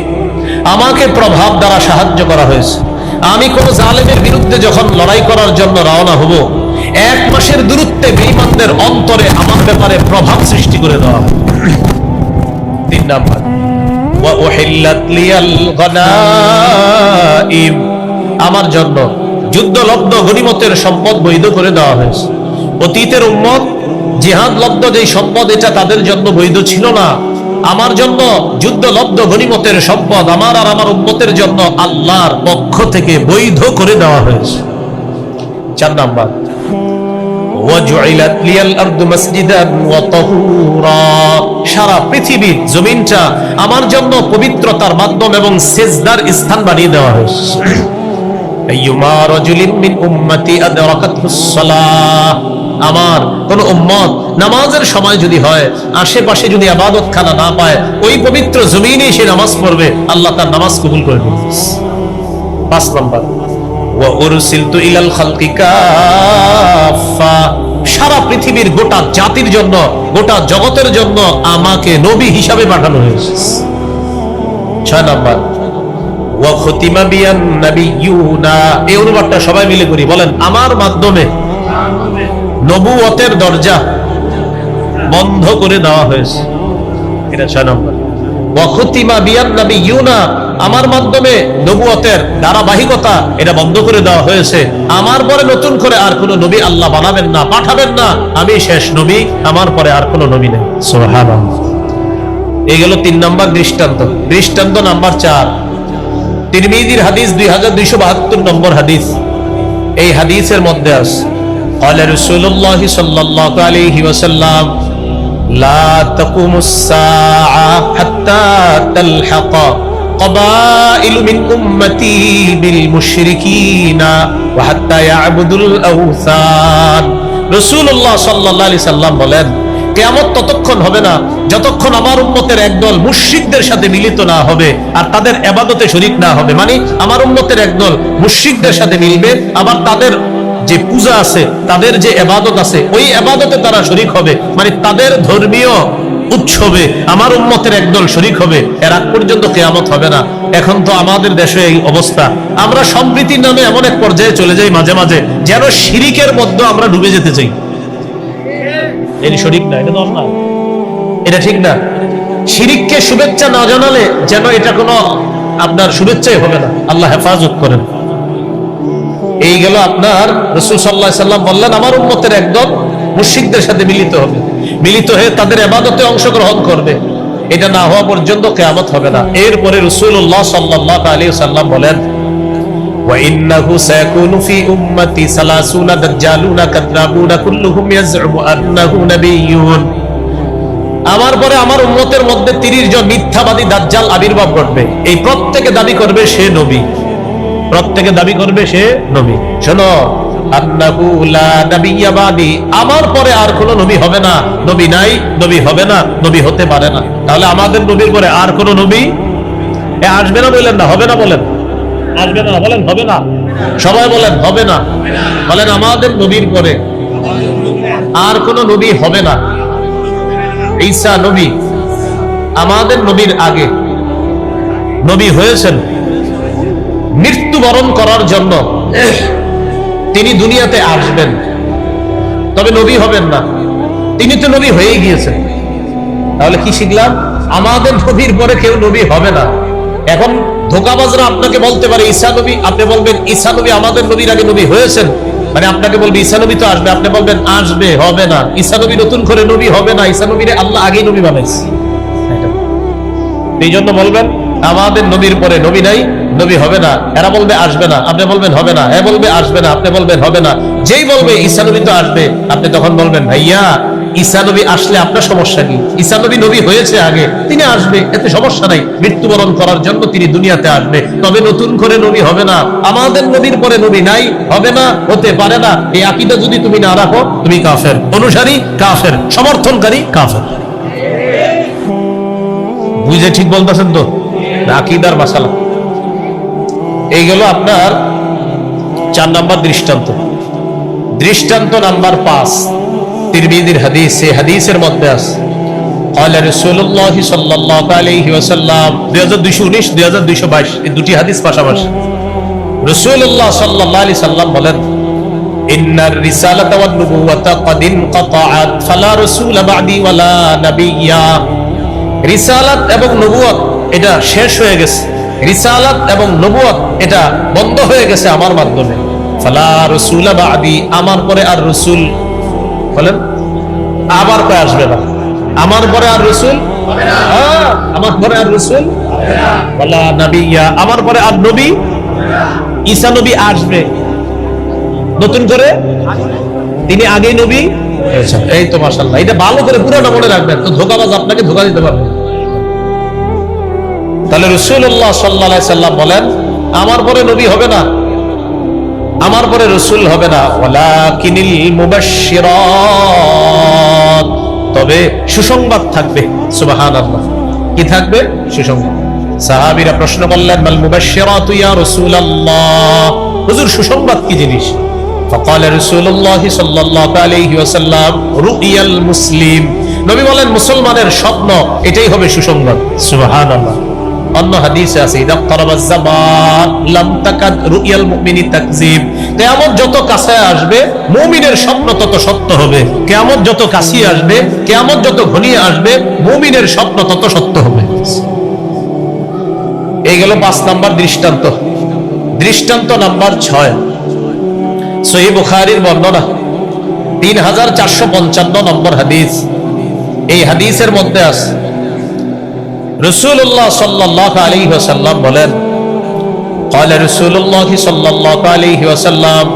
আমাকে প্রভাব দ্বারা সাহায্য করা হয়েছে। আমি কোন জালেমের বিরুদ্ধে যখন লড়াই করার জন্য রওনা হব, 1 মাসের দূরত্বে বেঈমানদের অন্তরে আমার ব্যাপারে প্রভাব সৃষ্টি করে দেওয়া হবে। 3 নম্বর, ওয়া উহিল্লাত লিয়াল গনাইম, আমার জন্য যুদ্ধলব্ধ গনিমতের সম্পদ বৈধ করে দেওয়া হয়েছে। অতীতের উম্মত জিহাদ লব্ধ যেই সম্পদ, এটা তাদের জন্য বৈধ ছিল না। আমার জন্য যুদ্ধলব্ধ গনিমতের সম্পদ আমার আর আমার উম্মতের জন্য আল্লাহর পক্ষ থেকে বৈধ করে দেওয়া হয়েছে। 4 নাম্বার, ওয়াজুইলাত লিয়াল আরদু মাসজিদান ওয়া তাহুরা, সারা পৃথিবীর জমিনটা আমার জন্য পবিত্রতার মাধ্যম এবং সিজদার স্থান বানিয়ে দেওয়া হয়েছে। আইয়ুমা রাজুলিন মিন উম্মতি আদরাকাতুস সালাহ, আমার কোন উম্মত নামাজের সময় যদি হয়, আশেপাশে যদি ইবাদত খানা না পায়, ওই পবিত্র জমিনে সে নামাজ পড়বে, আল্লাহ তার নামাজ কবুল করে নেবেন। 5 নম্বর, ওয়া উরসিলতু ইলাল খালকি কাফা, সারা পৃথিবীর গোটা জাতির জন্য, গোটা জগতের জন্য আমাকে নবী হিসাবে পাঠানো হয়েছে। 6 নম্বর, ওয়া খুতিমা বিয়ান নাবিয়্যুনা, এই অনুবাদটা সবাই মিলে করি, বলেন আমার মাধ্যমে নবুয়তের দরজা বন্ধ করে দেওয়া হয়েছে। এটা 6 নম্বর, ওয়া খুতিমা বিয়ান নাবিয়্যুনা, আমার মাধ্যমে নবুয়তের ধারাবাহিকতা এটা বন্ধ করে দেওয়া হয়েছে। আমার পরে নতুন করে আর কোন নবী আল্লাহ বানাবেন না, পাঠাবেন না, আমি শেষ নবী, আমার পরে আর কোন নবী নেই। সুবহানাল্লাহ, এই গেল 3 নম্বর দৃষ্টান্ত। দৃষ্টান্ত নাম্বার 4, তিরমিজির হাদিস 2272 নম্বর হাদিস। এই হাদিসের মধ্যে আছে قال رسول الله صلى الله عليه وسلم لا تقوم الساعة حتى تلحق قبائل من أمتي بالمشركين وحتى يعبدوا الأوثان। رسول الله صلى الله عليه وسلم বলেন, কিয়ামত ততক্ষণ হবে না যতক্ষণ আমার উম্মতের একদল মুশরিকদের সাথে মিলিত না হবে আর তাদের ইবাদতে শরীক না হবে। মানে আমার উম্মতের একদল মুশরিকদের সাথে মিলবে, আবার তাদের যে পূজা আছে, তাদের যে ইবাদত আছে, ওই ইবাদতে তারা শরীক হবে। মানে তাদের ধর্মীয় উৎসবে আমার উম্মতের একদল শরীক হবে। এর আগ পর্যন্ত কিয়ামত হবে না। এখন তো আমাদের দেশে এই অবস্থা, আমরা সম্প্রীতির নামে এমন এক পর্যায়ে চলে যাই মাঝে মাঝে, যেন শিরিকের মধ্যে আমরা ডুবে যেতে চাই। এর শরীক না, এটা তো অন্যায়, এটা ঠিক না। শিরিককে শুভেচ্ছা না জানালে যেন এটা কোনো আপনার শুভেচ্ছাই হবে না, আল্লাহ হেফাজত করেন। এই গেল আপনার রাসূল সাল্লাল্লাহু আলাইহি সাল্লাম বললেন আমার উম্মতের একদল মুশরিকদের সাথে মিলিত হবে, মিলিত হয়ে তাদের ইবাদতে অংশগ্রহণ করবে, এটা না হওয়া পর্যন্ত কিয়ামত হবে না। এরপরে রাসূলুল্লাহ সাল্লাল্লাহু আলাইহি সাল্লাম বলেন ওয়া ইন্নাহু সায়াকুনু ফি উম্মতি 30 দাজ্জালুনা কাযাবুনা কুল্লুহুম ইয়াজউমু আন্নাহু নাবিয়্যুন। আমার পরে আমার উম্মতের মধ্যে 30 জন মিথ্যাবাদী দাজ্জাল আবির্ভাব ঘটবে, এই প্রত্যেকে দাবি করবে সে নবী, প্রত্যেকে দাবি করবে সে নবী। শোনো, আন্নাহু লা নাবিয়্যা বাদি, আমার পরে আর কোন নবী হবে না, নবী নাই, নবী হবে না, নবী হতে পারে না। তাহলে আমাদের নবীর পরে আর কোন নবী আসবে না, বলেন না হবে না, বলেন আসবে না, বলেন হবে না, সবাই বলেন হবে না, বলেন আমাদের নবীর পরে আর কোন নবী হবে না। ঈসা নবী আমাদের নবীর আগে নবী হয়েছেন মৃত্যুবরণ করার জন্য, তিনি দুনিয়াতে আসবেন, তবে নবী হবেন না, তিনি তো নবী হয়ে গিয়েছেন। তাহলে কি শিখলাম? আমাদের নবীর পরে কেউ নবী হবে না। এখন ধোঁকাবাজরা আপনাকে বলতে পারে ঈসা নবী, আপনি বলবেন ঈসা নবী আমাদের নবীর আগে নবী হয়েছেন, মানে আপনাকে বলবে ঈসা নবী তো আসবে, আপনি বলবেন আসবে, হবে না। ঈসা নবী নতুন করে নবী হবে না, ঈসা নবীরে আল্লাহ আগেই নবী বানাইছে। এই জন্য বলবেন আমাদের নবীর পরে নবী নাই, নবী হবে না। এরা বলবে আসবে না, আপনি বলবেন হবে না। এ বলবে আসবে না, আপনি বলবেন হবে না। যেই বলবে ঈসা নবী তো আসবে, আপনি তখন বলবেন ভাইয়া ঈসা নবী আসলে আপনার সমস্যা কি? ঈসা নবী নবী হয়েছে আগে, তিনি আসবে, এতে সমস্যা নাই। মৃত্যুবরণ করার জন্য তিনি দুনিয়াতে আসবে, তবে নতুন করে নবী হবে না। আমাদের নবীর পরে নবী নাই, হবে না, হতে পারে না। এই আকীদা যদি তুমি না রাখো, তুমি কাফের, অনুসারী কাফের, সমর্থনকারী কাফের। বুঝে ঠিক বলতেছেন তো? আকীদার মাসালা। এই গেল আপনার 4 নাম্বার দৃষ্টান্ত। দৃষ্টান্ত নাম্বার 5 তিরমিজির হাদিস, এই হাদিসের মধ্যে আছে ক্বালা রাসূলুল্লাহ সাল্লাল্লাহু আলাইহি ওয়াসাল্লাম, 2219 2222 এই দুটি হাদিস পাশাপাশি। রাসূলুল্লাহ সাল্লাল্লাহু আলাইহি সাল্লাম বলেন ইন্নার রিসালাতা ওয়ান নুবুওয়াতা ক্বাদ ইনকাতাআত ফালা রাসূলা বা'দি ওয়ালা নাবিয়্যা। রিসালাত এবং নবুয়ত এটা শেষ হয়ে গেছে, রিসালাত এবং নবুয়ত এটা বন্ধ হয়ে গেছে আমার মাধ্যমে। ফালা রাসূলা বা'দি, আমার পরে আর রাসূল, বলেন আবার কয় আসবে না, আমার পরে আর রাসূল হবে না, আমার পরে আর রাসূল হবে না, ওয়ালা নাবিয়্যা, আমার পরে আর নবী হবে না। ঈসা নবী আসবে নতুন করে, তিনি আগেই নবী হয়েছেন। এই তো মাশাআল্লাহ, এটা ভালো করে পুরোটা মনে রাখবেন, তো ধোঁকাবাজ আপনাকে ধোঁকা দিতে পারবে। তাহলে রাসূলুল্লাহ সাল্লাল্লাহু আলাইহি সাল্লাম বলেন আমার পরে নবী হবে না, আমার পরে রাসূল হবে না, ওয়ালাকিনিল মুবাশশিরাত, তবে সুসংবাদ থাকবে। সুবহানাল্লাহ, কি থাকবে? সুসংবাদ। সাহাবীরা প্রশ্ন করলেন মাল মুবাশশিরাতু ইয়া রাসূলুল্লাহ, হুজুর সুসংবাদ কি জিনিস? فقال رسول الله صلى الله عليه وسلم رؤيا المسلم, নবী বলেন মুসলমানের স্বপ্ন, এটাই হবে সুসংবাদ। সুবহানাল্লাহ। অন্য হাদিসে আছে ইদা ক্বারাবাজ জামান লাম তাকাদ রুয়াল মুমিনি তাকযিব, কিয়ামত যত কাছে আসবে মুমিনের স্বপ্ন তত সত্য হবে। কিয়ামত যত কাছে আসবে, কিয়ামত যত ঘনিয়ে আসবে, মুমিনের স্বপ্ন তত সত্য হবে। এই গেল 5 নাম্বার দৃষ্টান্ত। দৃষ্টান্ত নাম্বার 6 সহিহ বুখারীর বর্ণনা 3455 নম্বর হাদিস। এই হাদিসের মধ্যে আছে রাসূলুল্লাহ সাল্লাল্লাহু আলাইহি ওয়াসাল্লাম বলেন قال রাসূলুল্লাহ সাল্লাল্লাহু আলাইহি ওয়াসাল্লাম,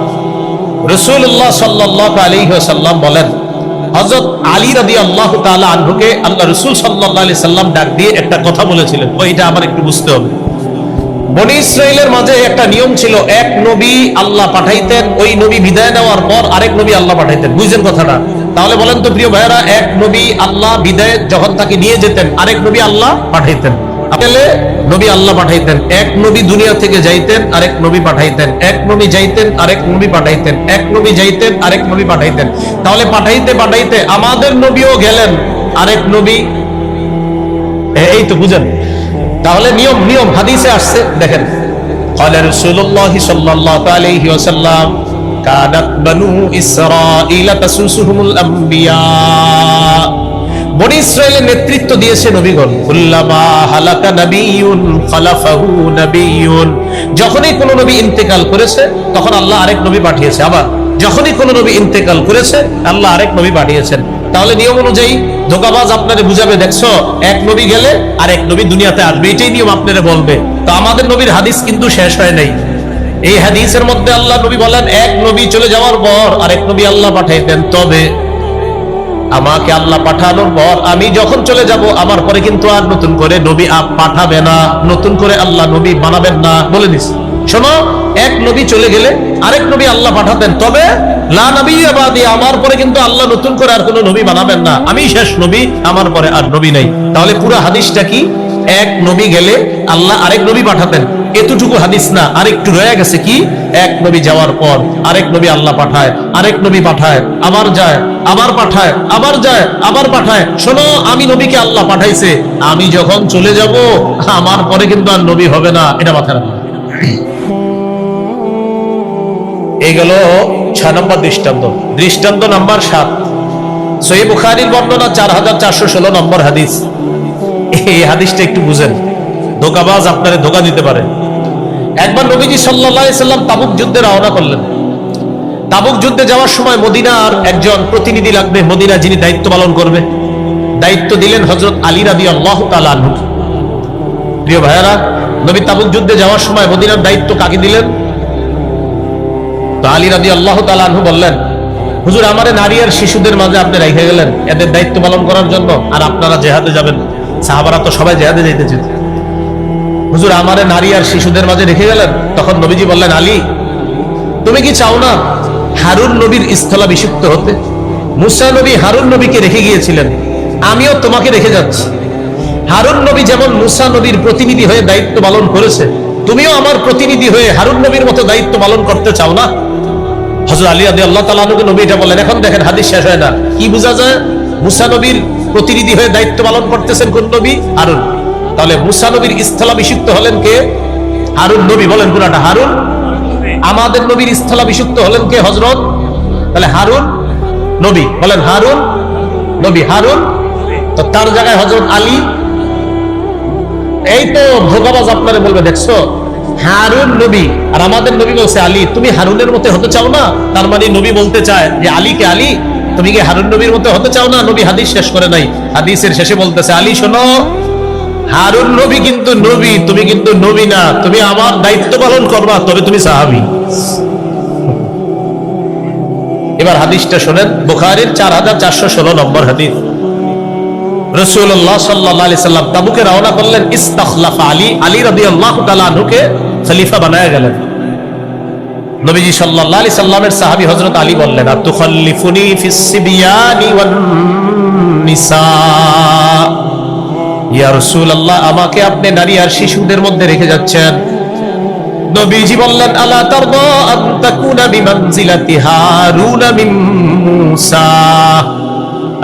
রাসূলুল্লাহ সাল্লাল্লাহু আলাইহি ওয়াসাল্লাম বলেন হযরত আলী রাদিয়াল্লাহু তাআলা আনহুকে আল্লাহ রাসূল সাল্লাল্লাহু আলাইহি সাল্লাম ডাক দিয়ে একটা কথা বলেছিলেন, ওইটা আমার একটু বুঝতে হবে। বনী ইসরাইলের মাঝে একটা নিয়ম ছিল, এক নবী আল্লাহ পাঠাইতেন, ওই নবী বিদায় নেওয়ার পর আরেক নবী আল্লাহ পাঠাইতেন। বুঝছেন কথাটা? তাহলে বলেন তো প্রিয় ভাইয়েরা, এক নবী আল্লাহ বিদায় যখন তাকে নিয়ে যেতেন, আরেক নবী আল্লাহ পাঠাইতেন। আসলে নবী আল্লাহ পাঠাইতেন, এক নবী দুনিয়া থেকে যাইতেন, আরেক নবী পাঠাইতেন, এক নবী যাইতেন, আরেক নবী পাঠাইতেন, এক নবী যাইতেন, আরেক নবী পাঠাইতেন। তাহলে পাঠাইতে পাঠাইতে আমাদের নবীও গেলেন, আরেক নবী, এই তো বুঝেন। তাহলে নিয়ম হাদিসে আসছে, দেখেন قال رسول الله صلى الله عليه وسلم কানাত বানু ইসরাঈলা তাসুসুহুমুল আম্বিয়া, বনি ইসরাইলের নেতৃত্ব দিয়েছে নবীগণ। কুল্লামা হালাকা নাবিয়্যুন খালাফাহু নাবিয়্যুন, যখনই কোন নবী ইন্তেকাল করেছে তখন আল্লাহ আরেক নবী পাঠিয়েছে। আবার যখনই কোন নবী ইন্তেকাল করেছে আল্লাহ আরেক নবী পাঠিয়েছেন। তাহলে নিয়ম অনুযায়ী ধোঁকাবাজ আপনারে বুঝাবে, দেখছো এক নবী গেলে আরেক নবী দুনিয়াতে আসবে, এটাই নিয়ম আপনারে বলবে। তো আমাদের নবীর হাদিস কিন্তু শেষ হয় নাই। এই হাদিসের মধ্যে আল্লাহ নবী বলেন, এক নবী চলে যাওয়ার পর আরেক নবী আল্লাহ পাঠাইতেন, তবে আমাকে আল্লাহ পাঠানোর পর আমি যখন চলে যাব আমার পরে কিন্তু আর নতুন করে নবী পাঠাবে না, নতুন করে আল্লাহ নবী বানাবেন না, বলে দিস। শোনো, এক নবী চলে গেলে আরেক নবী আল্লাহ পাঠাতেন, তবে লা নবিয়্যা বাদি, আমার পরে কিন্তু আল্লাহ নতুন করে আর কোনো নবী বানাবেন না, আমি শেষ নবী, আমার পরে আর নবী নেই। তাহলে পুরো হাদিসটা কি? এক নবী গেলে আল্লাহ আরেক নবী পাঠাতেন, এতটুকু হাদিস না, আরেকটু রয়ে গেছে কি? এক নবী যাওয়ার পর আরেক নবী আল্লাহ পাঠায়, আরেক নবী পাঠায়, আবার যায়, আবার পাঠায়, আবার যায়, আবার পাঠায়। শোনো, আমি নবীকে আল্লাহ পাঠাইছে, আমি যখন চলে যাব আমার পরে কিন্তু আর নবী হবে না, এটা মাথায় রাখবেন। এই গেল 6 নম্বর দৃষ্টান্ত। দৃষ্টান্ত নাম্বার 7, সহিহ বুখারীর বর্ণনা 4416 নম্বর হাদিস। এই হাদিসটা একটু বুঝেন, ধোঁকাবাজ আপনারে ধোঁকা দিতে পারে। একবার নবীজি সাল্লাল্লাহু আলাইহি সাল্লাম তাবুক যুদ্ধে রওনা করলেন। তাবুক যুদ্ধে যাওয়ার সময় মদিনার একজন প্রতিনিধি লাগবে, মদিনা যিনি দায়িত্ব পালন করবে, দায়িত্ব দিলেন হযরত আলী রাদিয়াল্লাহু তাআলা আনহু। প্রিয় ভাইয়েরা, নবী তাবুক যুদ্ধে যাওয়ার সময় মদিনার দায়িত্ব কাকে দিলেন? তো আলী রাদিয়াল্লাহু তাআলা আনহু বললেন, হুজুর, আমারে নারী আর শিশুদের মাঝে আপনি রেখে গেলেন এদের দায়িত্ব পালন করার জন্য, আর আপনারা জিহাদে যাবেন। সাহাবারা তো সবাই জিহাদে যাইতেছে, হুজুর আমারে নারী আর শিশুদের মাঝে রেখে গেলেন। তখন নবীজি বললেন, আলী, তুমি কি চাও না হারুন নবীর স্থলাভিষিক্ত হতে? মুসা নবী হারুন নবীকে রেখে গিয়েছিলেন, আমিও তোমাকে রেখে যাচ্ছি। হারুন নবী যেমন মুসা নবীর প্রতিনিধি হয়ে দায়িত্ব পালন করেছে, তুমিও আমার প্রতিনিধি হয়ে হারুন নবীর মতো দায়িত্ব পালন করতে চাও না? হযরত আলী রাদিয়াল্লাহু তাআলা আনহুকে নবী এটা বললেন। এখন দেখেন, হাদিস শেষ হয় না, কি বোঝা যায়? মুসা নবীর প্রতিনিধি হয়ে দায়িত্ব পালন করতেছেন কোন নবী? হারুন। তাহলে মুসা নবীর স্থলাভিষিক্ত হলেন কে? হারুন নবী। বলেন পুরাটা হারুন। আমাদের নবীর স্থলাভিষিক্ত হলেন কে? হযরত। তাহলে হারুন নবী। বলেন হারুন নবী, হারুন। তো তার জায়গায় হযরত আলী। এই তো ধোঁকাবাজ আপনারা বলবে, দেখছো হারুন নবী আর আমাদের নবী বলছে আলী, তুমি হারুনের মতো হতে চাও না? তার মানে নবী বলতে চায় যে আলীকে, আলী তুমি কি হারুন নবীর মতো হতে চাও না? নবী হাদিস শেষ করে নাই, হাদিসের শেষে বলতেছে, আলী শোনো, হারুন নবী কিন্তু নবী, তুমি কিন্তু নবী না, তুমি আমার দায়িত্ব পালন করবা, তবে তুমি সাহাবী। এবার হাদিসটা শোনেন, বুখারীর 4416 নম্বর হাদিস। রাসূলুল্লাহ সাল্লাল্লাহু আলাইহি সাল্লাম তাবুকে রওনা করলেন, ইস্তাখলাফা আলী, আলী রাদিয়াল্লাহু তাআলা আনহুকে খলিফা বানায়া গেলেন। নবীজি সাল্লাল্লাহু আলাইহি সাল্লামের সাহাবী হযরত আলী বললেন, আতুখাল্লিফুনি ফিস সিবিয়ানি ওয়ান নিসা, ইয়া রাসূলুল্লাহ, আমাকে আপনি নারী আর শিশুদের মধ্যে রেখে যাচ্ছেন। নবীজি বললেন, আলা তারদা আন তাকুনা বিমানজিলাতি হারুন মিন মূসা,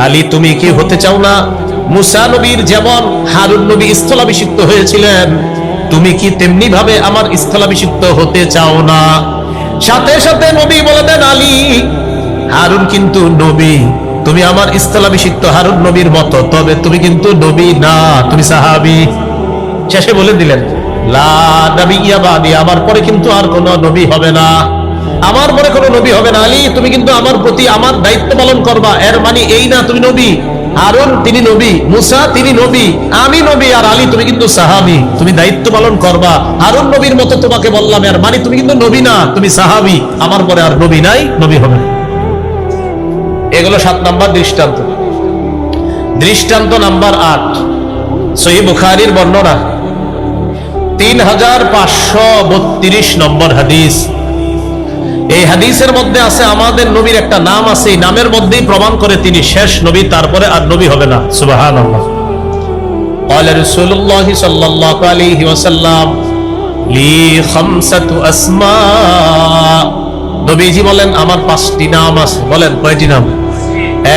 আলী তুমি কি হতে চাও না মুসা নবীর যেমন হারুন নবী স্থলাভিষিক্ত হয়েছিলেন, তুমি কি তেমনি ভাবে আমার স্থলাভিষিক্ত হতে চাও না? সাথে সাথে নবী বলে দেন, আলী, হারুন কিন্তু নবী, তুমি আমার স্থলাভিষিক্ত হারুন নবীর মতো, তবে তুমি কিন্তু নবী না, তুমি সাহাবী। শেষে বলে দিলেন, লা নাবিয়্যা বাদি, আমার পরে কিন্তু আর কোনো নবী হবে না, আমার পরে কোনো নবী হবে না। আলী, তুমি কিন্তু আমার প্রতি আমার দায়িত্ব পালন করবা, এর মানে এই না তুমি নবী। হারুন তিনি নবী, মুসা তিনি নবী, আমি নবী, আর আলী তুমি কিন্তু সাহাবী, তুমি দায়িত্ব পালন করবা। হারুন নবীর মতো তোমাকে বললাম, এর মানে তুমি কিন্তু নবী না, তুমি সাহাবী, আমার পরে আর নবী নাই, নবী হবে। এগুলো 7 নম্বর দৃষ্টান্ত। দৃষ্টান্ত নাম্বার 8, সহিহ বুখারীর বর্ণনা 3532 নম্বর হাদিস। এই হাদিসের মধ্যে আছে আমাদের নবীর একটা নাম আছে, এই নামের মধ্যেই প্রমাণ করে তিনি শেষ নবী, তারপরে আর নবী হবে না। সুবহানাল্লাহ। قال رسول الله صلى الله عليه وسلم لي 5 أسماء, নবীজি বলেন আমার 5টি নাম আছে। বলেন কয়টি নাম?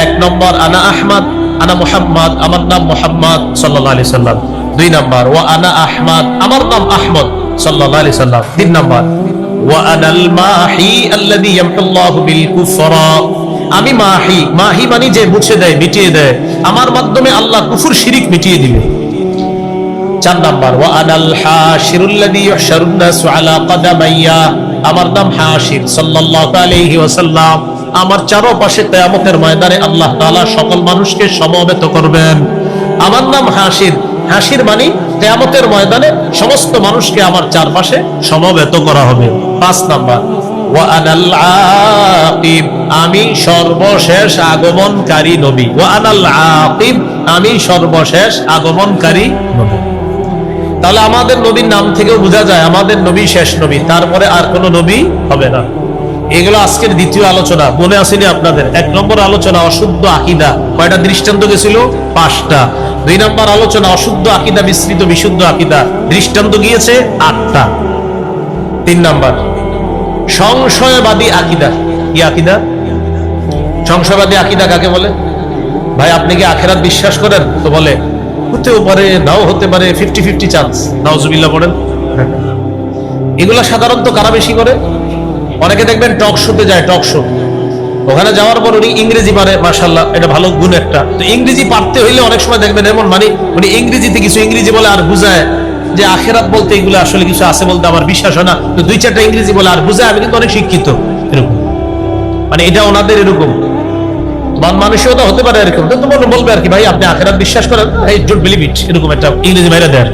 1 নম্বর আনা আহমদ, আনা মুহাম্মদ, আমার নাম মুহাম্মদ সাল্লাল্লাহু আলাইহি সাল্লাম। 2 নম্বর ওয়া আনা আহমদ, আমার নাম আহমদ সাল্লাল্লাহু আলাইহি সাল্লাম। 3 নম্বর ওয়া আনাল মাহি আল্লাযী ইয়ামহুল্লাহু বিল কুফরা, আমি মাহি, মাহি মানে যে মুছে দেয়, মিটিয়ে দেয়, আমার মাধ্যমে আল্লাহ কুফর শিরিক মিটিয়ে দিবে। 4 নাম্বার ওয়া আনাল হাশিরুল্লাযী ইহশারুন নাসু আলা কদামাইয়া, আমার নাম হাশির সাল্লাল্লাহু আলাইহি ওয়াসাল্লাম, আমার চারপাশে কিয়ামতের ময়দানে আল্লাহ তাআলা সকল মানুষকে সমবেত করবেন। আমার নাম হাশির, হাশির মানে কিয়ামতের ময়দানে সমস্ত মানুষকে আমার চারপাশে সমবেত করা হবে। 5 নাম্বার ওয়া আনাল আকিব, আমি সর্বশেষ আগমনকারী নবী। ওয়া আনাল আকিব, আমি সর্বশেষ আগমনকারী নবী। তাহলে আমাদের নবীর নাম থেকেও বোঝা যায় আমাদের নবী শেষ নবী, তারপরে আর কোন নবী হবে না। এগুলো আজকের দ্বিতীয় আলোচনা, মনে আসেনি আপনাদের? 1 নম্বর আলোচনা অশুদ্ধ আকীদা, কয়টা দৃষ্টান্ত গেছিল? 5টা। 2 নম্বর আলোচনা অশুদ্ধ আকীদা মিশ্রিত বিশুদ্ধ আকীদা, দৃষ্টান্ত গিয়েছে 8টা। 3 নম্বর সংশয়বাদী আকীদা। কি আকীদা? সংশয়বাদী আকীদা কাকে বলে? ভাই আপনি কি আখিরাত বিশ্বাস করেন? তো বলে হতেও পারে, নাও হতে পারে, 50-50 চান্স। নাউজুবিল্লাহ পড়েন। এগুলা সাধারণত কারা বেশি করে? অনেকে দেখবেন টক শোতে যায়, টক শো, ওখানে যাওয়ার পর উনি ইংরেজি পারে, মাশাআল্লাহ, এটা ভালো গুণ একটা। তো ইংরেজি পারতে হইলে অনেক সময় দেখবেন এমন মানে উনি ইংরেজিতে কিছু ইংরেজি বলে আর বুঝায় যে আখিরাত বলতে এগুলো আসলে কিছু আছে বলতে আমার বিশ্বাস হয় না, তো 2-4টা ইংরেজি বলে আর বুঝায় আমি কিন্তু অনেক শিক্ষিত, এরকম। মানে এটা ওনাদের এরকম মানসিকতা হতে পারে এরকম। তো তোমার বলবে আর কি, ভাই আপনি আখিরাত বিশ্বাস করেন? আই ডোন্ট বিলিভ ইট, এরকম একটা ইংরেজি বাইরে দেয়।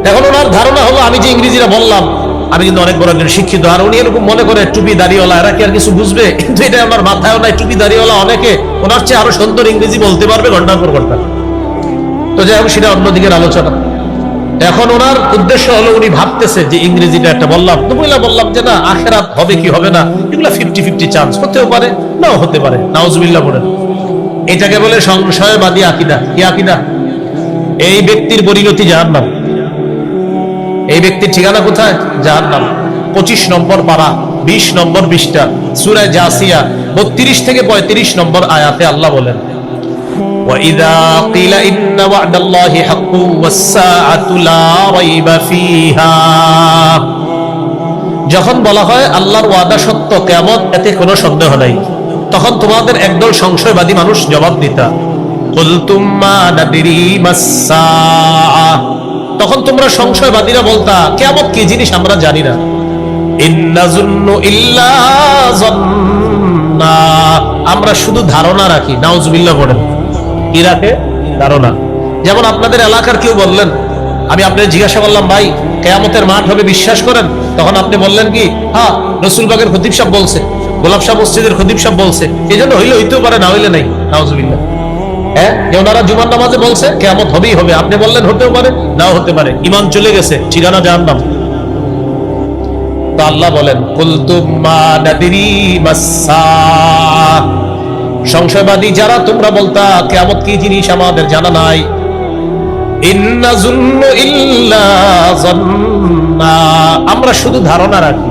এখন ওনার ধারণা হলো আমি যে ইংরেজিটা বললাম আমি কিন্তু অনেক বড় একজন শিক্ষিত, আর উনি এরকম মনে করে টুপি দাড়িওয়ালা, এরা কি আর কিছু বুঝবে? কিন্তু এটা আমার মাথায়ও নাই, টুপি দাড়িওয়ালা অনেকে ওনার চেয়ে আরো সুন্দর ইংরেজি বলতে পারবে ঘন্টার পর ঘন্টা। তো যাই হোক, সেটা অন্যদিকের আলোচনা। এখন ওনার উদ্দেশ্য হলো উনি ভাবতেছে যে ইংরেজিটা একটা বললাম, তো বললাম যে না আখিরাত হবে কি হবে না এগুলা 50-50 চান্স, হতেও পারে নাও হতে পারে। নাউজুবিল্লাহ বলেন। এটাকে বলে সংশয়বাদী আকীদা। কি আকীদা? এই ব্যক্তির পরিণতি জাহান্নাম। এই ব্যক্তির ঠিকানা কোথায়? জাহান্নাম। 25 নম্বর পারা, 20 নম্বর পৃষ্ঠা, সূরা জাসিয়া 32 থেকে 35 নম্বর আয়াতে আল্লাহ বলেন, وَإِذَا قِيلَ إِنَّ وَعْدَ اللَّهِ حَقٌّ وَالسَّاعَةُ لَا رَيْبَ فِيهَا, যখন বলা হয় আল্লাহর ওয়াদা সত্য, কিয়ামত এতে কোনো সন্দেহ নাই, তখন তোমাদের একদল সংশয়বাদী মানুষ জবাব দিতা, কুলতুম মা নাদরি মাস-সাআহ, তখন তোমরা সংশয়বাদীরা বলতা কিয়ামত কি জিনিস আমরা জানি না। ইন্নাযুন্নু ইল্লা যান্না, আমরা শুধু ধারণা রাখি। নাউজুবিল্লাহ বলেন। কি রাখে? ধারণা। যেমন আপনাদের এলাকার কেউ বললেন, আমি আপনাদের জিজ্ঞাসা করলাম ভাই কিয়ামতের মাঠ হবে বিশ্বাস করেন? তখন আপনি বললেন কি, হ্যাঁ রসুলবাগের খতিব সাহেব বলছে, গোলাপ শাহ মসজিদের খতিব সাহেব বলছে, এই জন্য হইলে হইতেও পারে, না হইলে নাই। নাউজুবিল্লাহ। হ্যাঁ, যে ওনারা জুমার নামাজে বলছে কিয়ামত হবেই হবে, আপনি বললেন হতেও পারে নাও হতে পারে, ঈমান চলে গেছে, ঠিকানা জাহান্নাম। তো আল্লাহ বলেন কুলতুম মা নাদরি মাস-সাআহ, সংশয়বাদী যারা তোমরা বলতা কিয়ামত কি জিনিস আমাদের জানা নাই। ইন্নাযুন্নু ইল্লা যান্না, আমরা শুধু ধারণা রাখি।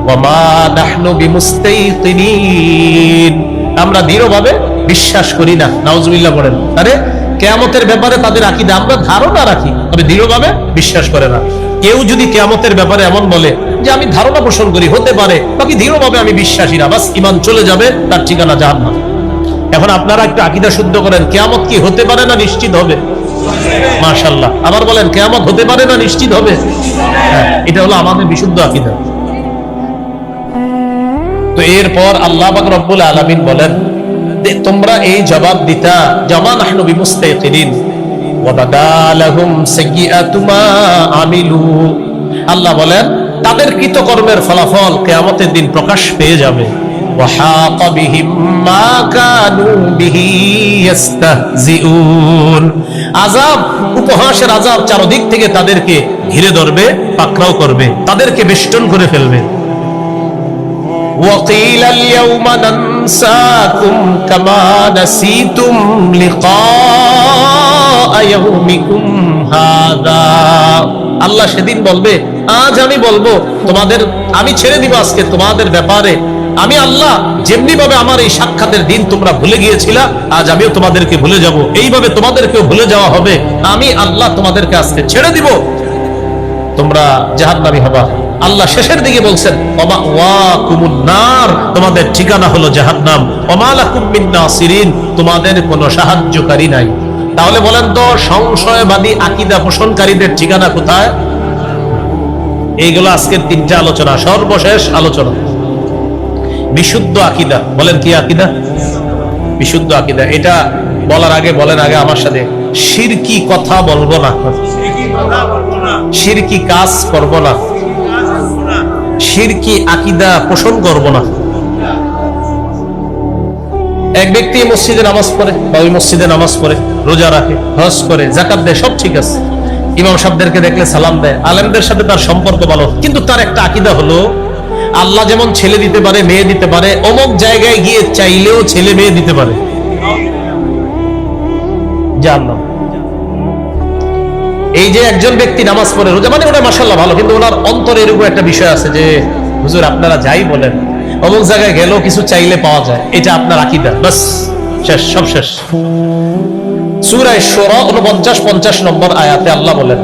ওয়া মা নাহনু বিমুস্তাইকিনিন, আমরা দৃঢ়ভাবে বিশ্বাস করি না। নাউজুবিল্লাহ বলেন। আরে কিয়ামতের ব্যাপারে তাদের আকীদা আমরা ধারণা রাখি, তবে দৃঢ়ভাবে বিশ্বাস করে না। কেউ যদি কিয়ামতের ব্যাপারে এমন বলে যে আমি ধারণা পোষণ করি হতে পারে, বাকি দৃঢ়ভাবে আমি বিশ্বাসী না, বাস ঈমান চলে যাবে, তার ঠিকানা জাহান্নাম। এখন আপনারা একটু আকীদা শুদ্ধ করেন, কিয়ামত কি হতে পারে না নিশ্চিত হবে? মাশাআল্লাহ। আবার বলেন কিয়ামত হতে পারে না নিশ্চিত হবে? হ্যাঁ, এটা হলো আমাদের বিশুদ্ধ আকীদা। তো এরপর আল্লাহ পাক রব্বুল আলামিন বলেন যে তোমরা এই জবাব দিতা জামা নাহনু বিমুস্তাইকিনিন ওয়া বাদালাহুম সাইয়্যাতু মা আমিলু, আল্লাহ বলেন তাদের কৃতকর্মের ফলাফল কিয়ামতের দিন প্রকাশ পেয়ে যাবে। ওয়া হাকা বিহিম মা কানু বিহি ইস্তাহজিউন, আযাব, উপহাসের আযাব চারদিক থেকে তাদেরকে ঘিরে ধরবে, পাকড়াও করবে, তাদেরকে বেষ্টন করে ফেলবে। وقيل اليوم ننساكم كما نسيتم لقاء يومكم هذا, আল্লাহ সেদিন বলবে আজ আমি বলবো তোমাদের, আমি ছেড়ে দিব আজকে তোমাদের ব্যাপারে, আমি আল্লাহ যেমনি ভাবে আমার এই সাক্ষাতের দিন তোমরা ভুলে গিয়েছিলা, আজ আমিও তোমাদেরকে ভুলে যাব, এইভাবে তোমাদেরকেও ভুলে যাওয়া হবে। আমি আল্লাহ তোমাদেরকে আজকে ছেড়ে দিব, তোমরা জাহান্নামী হবা। আল্লাহ শেষের দিকে বলছেন ওয়াকুমুন নার, তোমাদের ঠিকানা হলো জাহান্নাম, ওমা লাকুম মিন নাসিরিন, তোমাদের কোনো সাহায্যকারী নাই। তাহলে বলেন তো সংশয়বাদী আকীদা পোষণকারীদের ঠিকানা কোথায়? এইগুলো আজকের তিনটা আলোচনা, সর্বশেষ আলোচনা বিশুদ্ধ আকীদা। বলেন কি আকীদা? বিশুদ্ধ আকীদা। এটা বলার আগে বলেন আগে আমার সাথে, শিরকি কথা বলবো না, শিরকি কাজ করব না, শিরকি আকীদা পোষণ করব না। এক ব্যক্তি মসজিদে নামাজ পড়ে বা ওই মসজিদে নামাজ পড়ে, রোজা রাখে, হজ করে, যাকাত দেয়, সব ঠিক আছে, ইমাম সাহেবদেরকে দেখলে সালাম দেয়, আলেমদের সাথে তার সম্পর্ক ভালো, কিন্তু তার একটা আকীদা হলো আল্লাহ যেমন ছেলে দিতে পারে, মেয়ে দিতে পারে, অমুক জায়গায় গিয়ে চাইলেও ছেলে মেয়ে দিতে পারে। জানলাম এই যে একজন ব্যক্তি নামাজ পড়ে, রোজা, মানে ওটা মাশাআল্লাহ ভালো, কিন্তু ওনার অন্তরে এরকম একটা বিষয় আছে যে হুজুর আপনারা যাই বলেন, অমুক জায়গায় গেলেও কিছু চাইলে পাওয়া যায়, এটা আপনার আকীদা, বাস শেষ, সব শেষ। সূরা শুরা 49-50 নম্বর আয়াতে আল্লাহ বলেন,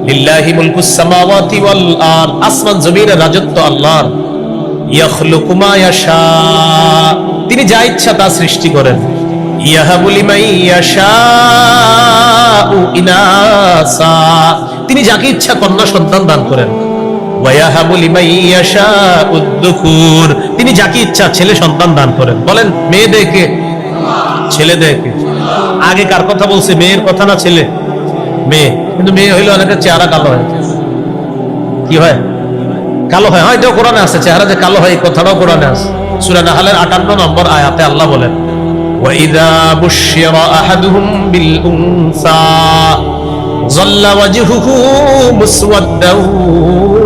লিল্লাহি মুলকুস সামাওয়াতি ওয়াল আরদ, আসমান জমিনের রাজত্ব আল্লাহর, ইয়াখলুকু মা ইয়াশা, তিনি যা ইচ্ছা তা সৃষ্টি করেন, ইয়াহাবু লিমান ইয়াশাউ ইনাসা, তিনি যাকে ইচ্ছা কন্যা সন্তান দান করেন, ওয়া ইয়াহাবু লিমান ইয়াশাউ যুকুর, তিনি যাকে ইচ্ছা ছেলে সন্তান দান করেন। বলেন মেয়ে দেখে ছেলে দেখে, আগে কার কথা বলছে? মেয়ের কথা না ছেলে? মেয়ে, কিন্তু মেয়ে হইলে অনেকের চেহারা কালো হয়। কি হয়? কালো হয়। হয়তো কোরআনে আছে চেহারা যে কালো হয়, এই কথাটাও কোরআনে আছে। সূরা নাহলের 58 নম্বর আয়াতে আল্লাহ বলেন, ওয়াইদা বুশিরা আহাদুহুম বিল উনসা যাল্লা ওয়াজহুহু মুসওয়াদ্দাও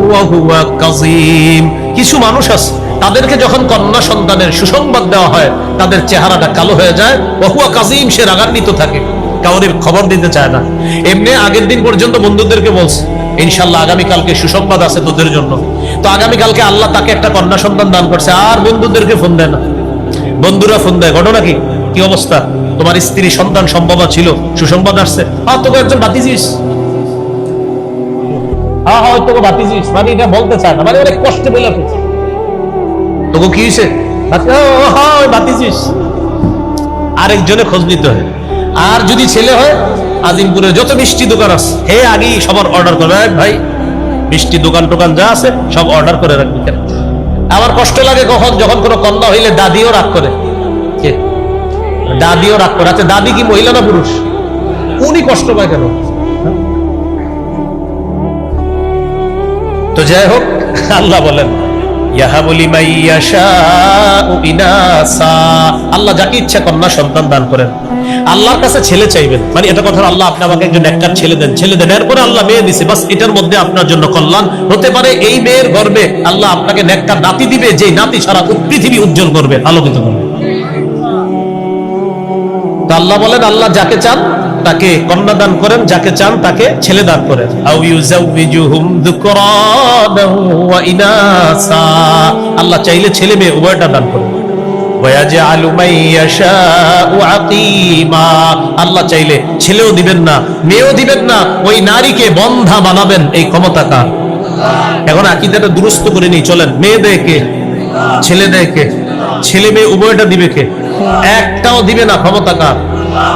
ওয়া হুয়া কাযীম, কিছু মানুষ আছে তাদেরকে যখন কন্যা সন্তানের সুসংবাদ দেওয়া হয় তাদের চেহারাটা কালো হয়ে যায়, ওয়া হুয়া কাযীম, সে রাগান্বিত থাকে, কাউরে খবর দিতে চায় না। এমনি আগের দিন পর্যন্ত বন্ধুদেরকে বলছে ইনশাআল্লাহ আগামীকালকে সুসংবাদ আছে তোদের জন্য, তো আগামীকালকে আল্লাহ তাকে একটা কন্যা সন্তান দান করছে, আর বন্ধুদেরকে ফোন দেয় না। বন্ধুরা ফোন দেয়, ঘটনা কি, কি অবস্থা, তোমার স্ত্রী সন্তান সম্ভবা ছিল, সুসংবাদ আসছে, আর তোকে একজন বাতিজিস, হ্যাঁ হ্যাঁ তোকে বাতিজিস, মানে এটা বলতে চায় না, মানে অনেক কষ্টে বলে ফেলছে, তোকে কি হয়েছে, বাতিজিস, আরেকজনে খোঁজ নিতে হয়। আর যদি ছেলে হয়, আজিমপুরে যত মিষ্টি দোকান আছে হে আগেই সবার অর্ডার করবে, ভাই মিষ্টি দোকান টোকান যা আছে সব অর্ডার করে রাখবি। আমার কষ্ট লাগে কখন, যখন কোনো কন্যা হইলে দাদিও রাগ করে, দাদিও রাগ করে। আচ্ছা দাদি কি মহিলা না পুরুষ? উনি কষ্ট পায় কেন? তো যাই হোক, আল্লাহ বলেন আল্লাহ যাকে ইচ্ছা কন্যা সন্তান দান করেন। আল্লাহর কাছে ছেলে চাইবেন, মানে এটা কথা, আল্লাহ আপনি আমাকে একজন নেককার ছেলে দেন, ছেলে দেন, এরপরে আল্লাহ মেয়ে দিছে, বাস এটার মধ্যে আপনার জন্য কল্যাণ হতে পারে। এই মেয়ের গর্ভে আল্লাহ আপনাকে নেককার নাতি দিবে, যে নাতি সারা পৃথিবী উজ্জ্বল করবে, আলোকিত করবে। তো আল্লাহ বলেন আল্লাহ যাকে চান তাকে কন্যা দান করেন, যাকে চান তাকে ছেলে দান করেন। আও ইউযাউযুহুম যুকরানাও ওয়া ইনাসা, আল্লাহ চাইলে ছেলে মেয়ে উভয়টা দান করেন। ওয়া ইয়াজআলু মান ইয়াশাউ আকীমা, আল্লাহ চাইলে ছেলেও দিবেন না, মেয়েও দিবেন না, ওই নারীকে বন্ধা বানাবেন, এই ক্ষমতা কার? এখন আকীদাটা দুরস্ত করে নিই, চলেন। মেয়ে দেয় কে? ছেলে দেয় কে? ছেলে মেয়ে উভয়টা দিবে কে? একটাও দিবে না, ক্ষমতা কার?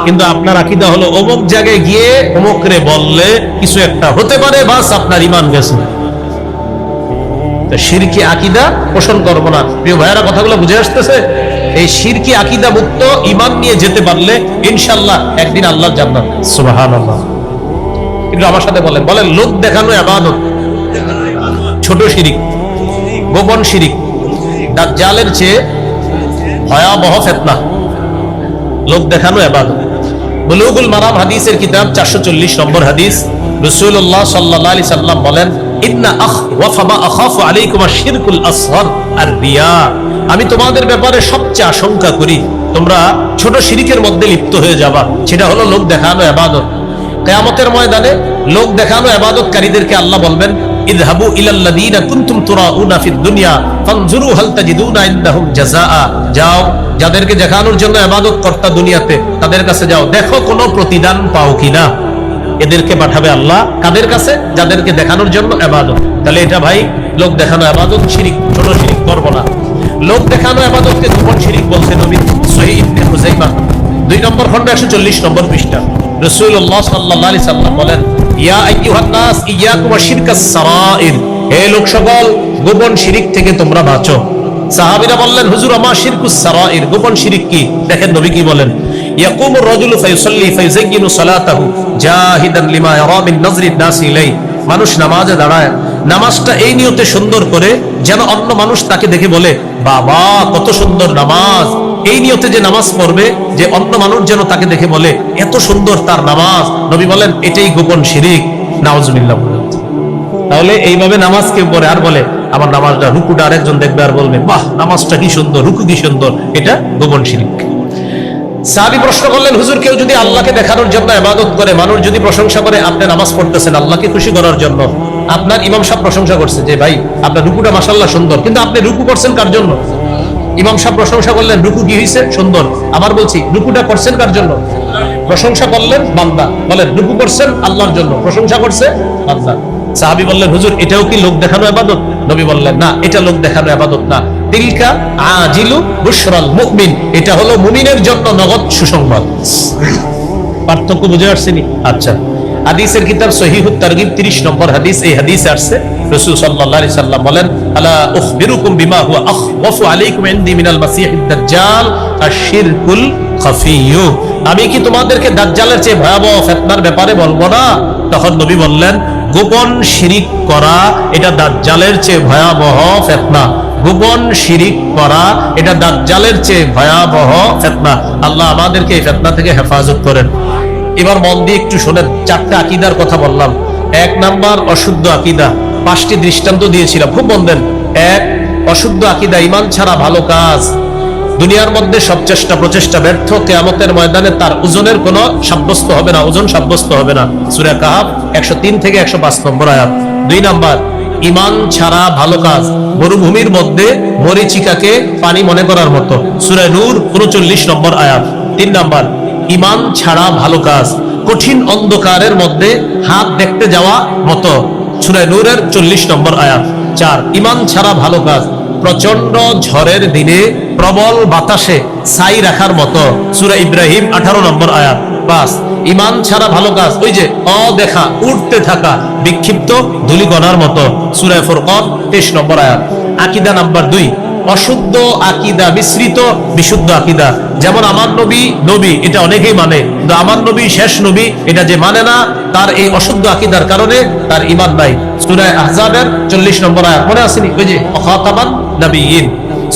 কিন্তু আপনার আকীদা হলো অমুক জায়গায় গিয়ে অমুকরে বললে কিছু একটা হতে পারে, বাস আপনার ঈমান গেছে। শিরকি আকীদা পোষণ করব না। প্রিয় ভাইয়েরা, কথাগুলো বুঝে আসতেছে? এই শিরকি আকীদা মুক্ত ঈমান নিয়ে যেতে পারলে ইনশাআল্লাহ একদিন আল্লাহর জান্নাত। সুবহানাল্লাহ। একটু আমার সাথে বলেন, বলেন লোক দেখানো ইবাদত, ছোট শিরিক, গোপন শিরিক, দাজ্জালের চেয়ে ভয়াবহ ফিতনা লোক দেখানো ইবাদত। বুলুগুল মারাম হাদিসের কিতাব 440 নম্বর হাদিস, রাসূলুল্লাহ সাল্লাল্লাহু আলাইহি সাল্লাম বলেন, ইন্না আখওয়াফা মা আখাফু আলাইকুম আশ-শিরকুল আসগর আর-রিয়া, আমি তোমাদের ব্যাপারে সবচেয়ে আশঙ্কা করি তোমরা ছোট শিরিকের মধ্যে লিপ্ত হয়ে যাবা, সেটা হলো লোক দেখানো ইবাদত। কিয়ামতের ময়দানে লোক দেখানো ইবাদতকারীদেরকে আল্লাহ বলবেন, ইযহাবু ইলাল্লাযীনা কুনতুম তুরাউনা ফিদ দুনিয়া ফানজুরু হাল তাজিদুনা ইনদাহুম জাযাআ, যাও যাদেরকে দেখানোর জন্য ইবাদত করতা দুনিয়াতে, তাদের কাছে যাও, দেখো কোনো প্রতিদান পাও কিনা। এদেরকে পাঠাবে আল্লাহ কাদের কাছে? যাদেরকে দেখানোর জন্য ইবাদত। তাহলে এটা ভাই লোক দেখানো ইবাদত, শিরিক, ছোট শিরিক করব না। লোক দেখানো ইবাদতকে গোপন শিরিক বলছে নবী। সহিহ ইবনে হুযাইমা 2 নম্বর খন্ড 140 নম্বর পৃষ্ঠা রাসূলুল্লাহ সাল্লাল্লাহু আলাইহি সাল্লাম বলেন, ইয়া আইয়ুহান নাস ইয়াকুম শিরকাস সারাইর, হে লোক সকল, গোপন শিরিক থেকে তোমরা বাঁচো। সাহাবীরা বললেন, হুজুর আমা শিরকুস সারাইর, গোপন শিরিক কি? দেখেন নবী কি বলেন, ইয়াকুমুর রাজুলু ফায়ুসাল্লি ফায়ুযায়্যিনু সালাতাহু জাহিদান লিমা ইয়ারা মিন নাজরিন নাস ইলাই, মানুষ নামাজে দাঁড়ায়, নামাজটা এই নিয়তে সুন্দর করে যেন অন্য মানুষ তাকে দেখে বলে, বাবা কত সুন্দর নামাজ। এই নিয়তে যে নামাজ পড়বে, যে অন্য মানুষ যেন তাকে দেখে বলে এত সুন্দর তার নামাজ। নবী বলেন এটাই গোপন শিরিক। নাউজুবিল্লাহ। তাহলে এইভাবে নামাজ কেউ পড়ে আর বলে আমার নামাজটা, রুকুটা আরেকজন দেখবে আর বলবে বাহ নামাজটা কি সুন্দর, রুকু কি সুন্দর, এটা গোপন শিরিক। সাহাবী প্রশ্ন করলেন, হুজুর কেউ যদি আল্লাহকে দেখানোর জন্য ইবাদত করে, মানুষ যদি প্রশংসা করে আপনি নামাজ পড়তেছেন আল্লাহকে খুশি করার জন্য, আপনার ইমাম সাহেব প্রশংসা করছে যে ভাই আপনার রুকুটা মাশাআল্লাহ সুন্দর, কিন্তু আপনি রুকু করছেন কার জন্য? ইমাম সাহেব প্রশংসা করলেন রুকু কি হয়েছে? সুন্দর। আবার বলছি রুকুটা করছেন কার জন্য? প্রশংসা করলেন বান্দা, বলেন রুকু করছেন আল্লাহর জন্য, প্রশংসা করছে বান্দা। সাহাবী বললেন, হুজুর এটাও কি লোক দেখানো ইবাদত? নবী বললেন, না, এটা লোক দেখানো ইবাদত না। তিলকা আজিলু বুশরাল মুমিন, এটা হলো মুমিনের জন্য নগদ সুসংবাদ। পার্থক্য বুঝে আসছেনি? আচ্ছা, হাদিসের কিতাব সহিহুত তারগিব 30 নম্বর হাদিস, এই হাদিসে আসছে রাসূল সাল্লাল্লাহু আলাইহি সাল্লাম বলেন, আলা উখবিরুকুম বিমা হুয়া আখওয়াফু আলাইকুম ইনদি মিনাল মাসিহিদ দাজ্জাল আশ-শিরকুল খাফিয়্যু, আমি কি তোমাদেরকে দাজ্জালের চেয়ে ভয়াবহ ফিতনার ব্যাপারে বলবো না? তখন নবী বললেন, গোপন শিরিক করা এটা দাজ্জালের চেয়ে ভয়াবহ ফিতনা। গোপন শিরিক করা এটা দাজ্জালের চেয়ে ভয়াবহ ফিতনা। আল্লাহ আমাদেরকে এই ফিতনা থেকে হেফাজত করেন। এবার মন দিয়ে একটু শোনেন, 4টা আকীদার কথা বললাম। 1 নাম্বার অশুদ্ধ আকীদা, 5টি দৃষ্টান্ত দিয়েছিলাম, খুব মন দেন। 1, অশুদ্ধ আকীদা, ঈমান ছাড়া ভালো কাজ দুনিয়ার মধ্যে সব প্রচেষ্টা ব্যর্থ, কিয়ামতের ময়দানে তার ওজনের কোনো সাব্যস্ত হবে না, ওজন সাব্যস্ত হবে না। সূরা কাহফ 103 থেকে 105 নম্বর আয়াত। 2 নাম্বার, ঈমান ছাড়া ভালো কাজ মরুভূমির মধ্যে মরীচিকাকে পানি মনে করার মতো, সূরা নূর 39 নম্বর আয়াত। 3 নাম্বার, ঈমান ছাড়া ভালো কাজ কঠিন অন্ধকারের মধ্যে হাত দেখতে যাওয়া মতো, সূরা নূরের 40 নম্বর আয়াত। 4, ঈমান ছাড়া ভালো কাজ প্রচন্ড ঝড়ের দিনে প্রবল বাতাসে ছাই রাখার মতো, সূরা ইব্রাহিম 18 নম্বর আয়াত। 5, ঈমান ছাড়া ভালো কাজ ওই যে অদেখা উড়তে থাকা বিক্ষিপ্ত ধূলিকণার মতো, সূরা ফুরকান 23 নম্বর আয়াত। আকীদা নাম্বার 2, অশুদ্ধ আকীদা মিশ্রিত বিশুদ্ধ আকীদা। যেমন আমার নবী এটা অনেকেই মানে, কিন্তু আমার নবী শেষ নবী এটা যে মানে না, তার এই অশুদ্ধ আকীদার কারণে তার ঈমান নাই। সূরা আহজাবের 40 নম্বর আয়াত মনে আসেনি? ওই যে খাতামান নবিয়্যিন।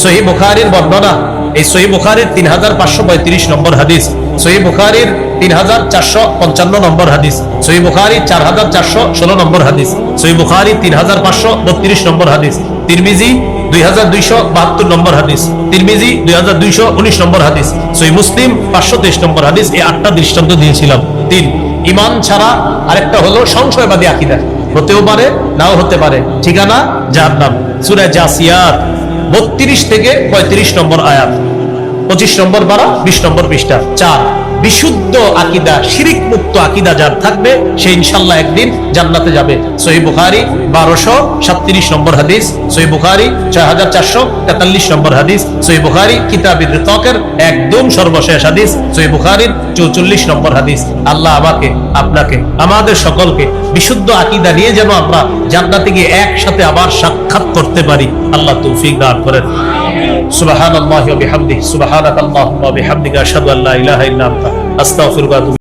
সহিহ বুখারীর বর্ণনা, এই সহিহ বুখারীর 3535 নম্বর হাদিস, সহিহ বুখারীর 3455 নম্বর হাদিস, সহিহ বুখারী 4416 নম্বর হাদিস, সহিহ বুখারী 3532 নম্বর হাদিস, তিরমিজি 2272 নম্বর হাদিস, তিরমিজি 2219 নম্বর হাদিস, সহিহ মুসলিম 523 নম্বর হাদিস। এই 8টা দৃষ্টান্ত দিয়েছিলাম। 3, ঈমান ছাড়া আরেকটা হলো সংশয়বাদী আকীদা, হতেও পারে নাও হতে পারে, ঠিকানা জাহান্নাম, সূরা জাসিয়াত 32 থেকে 35 নম্বর আয়াত, 25 নম্বর পারা 20 নম্বর পৃষ্ঠা। 4, বিশুদ্ধ আকীদা, শিরিক মুক্ত আকীদা যার থাকবে সে ইনশাআল্লাহ একদিন জান্নাতে যাবে। সহিহ বুখারী 1237 নম্বর হাদিস, সহিহ বুখারী 6443 নম্বর হাদিস, সহিহ বুখারী কিতাবুর রিতাকের একদম সর্বশেষ হাদিস, সহিহ বুখারীর 44 নম্বর হাদিস। আল্লাহ আমাকে, আপনাকে, আমাদের সকলকে বিশুদ্ধ আকীদা নিয়ে যেন আমরা জান্নাতে গিয়ে একসাথে আবার সাক্ষাৎ করতে পারি, আল্লাহ তৌফিক দান করেন। সুবহানাল্লাহি ওয়া বিহামদিহি, সুবহানাকাল্লাহুম্মা ওয়া বিহামদিকা, আশহাদু আল্লা ইলাহা ইল্লা আনতা, আস্তাগফিরুকা।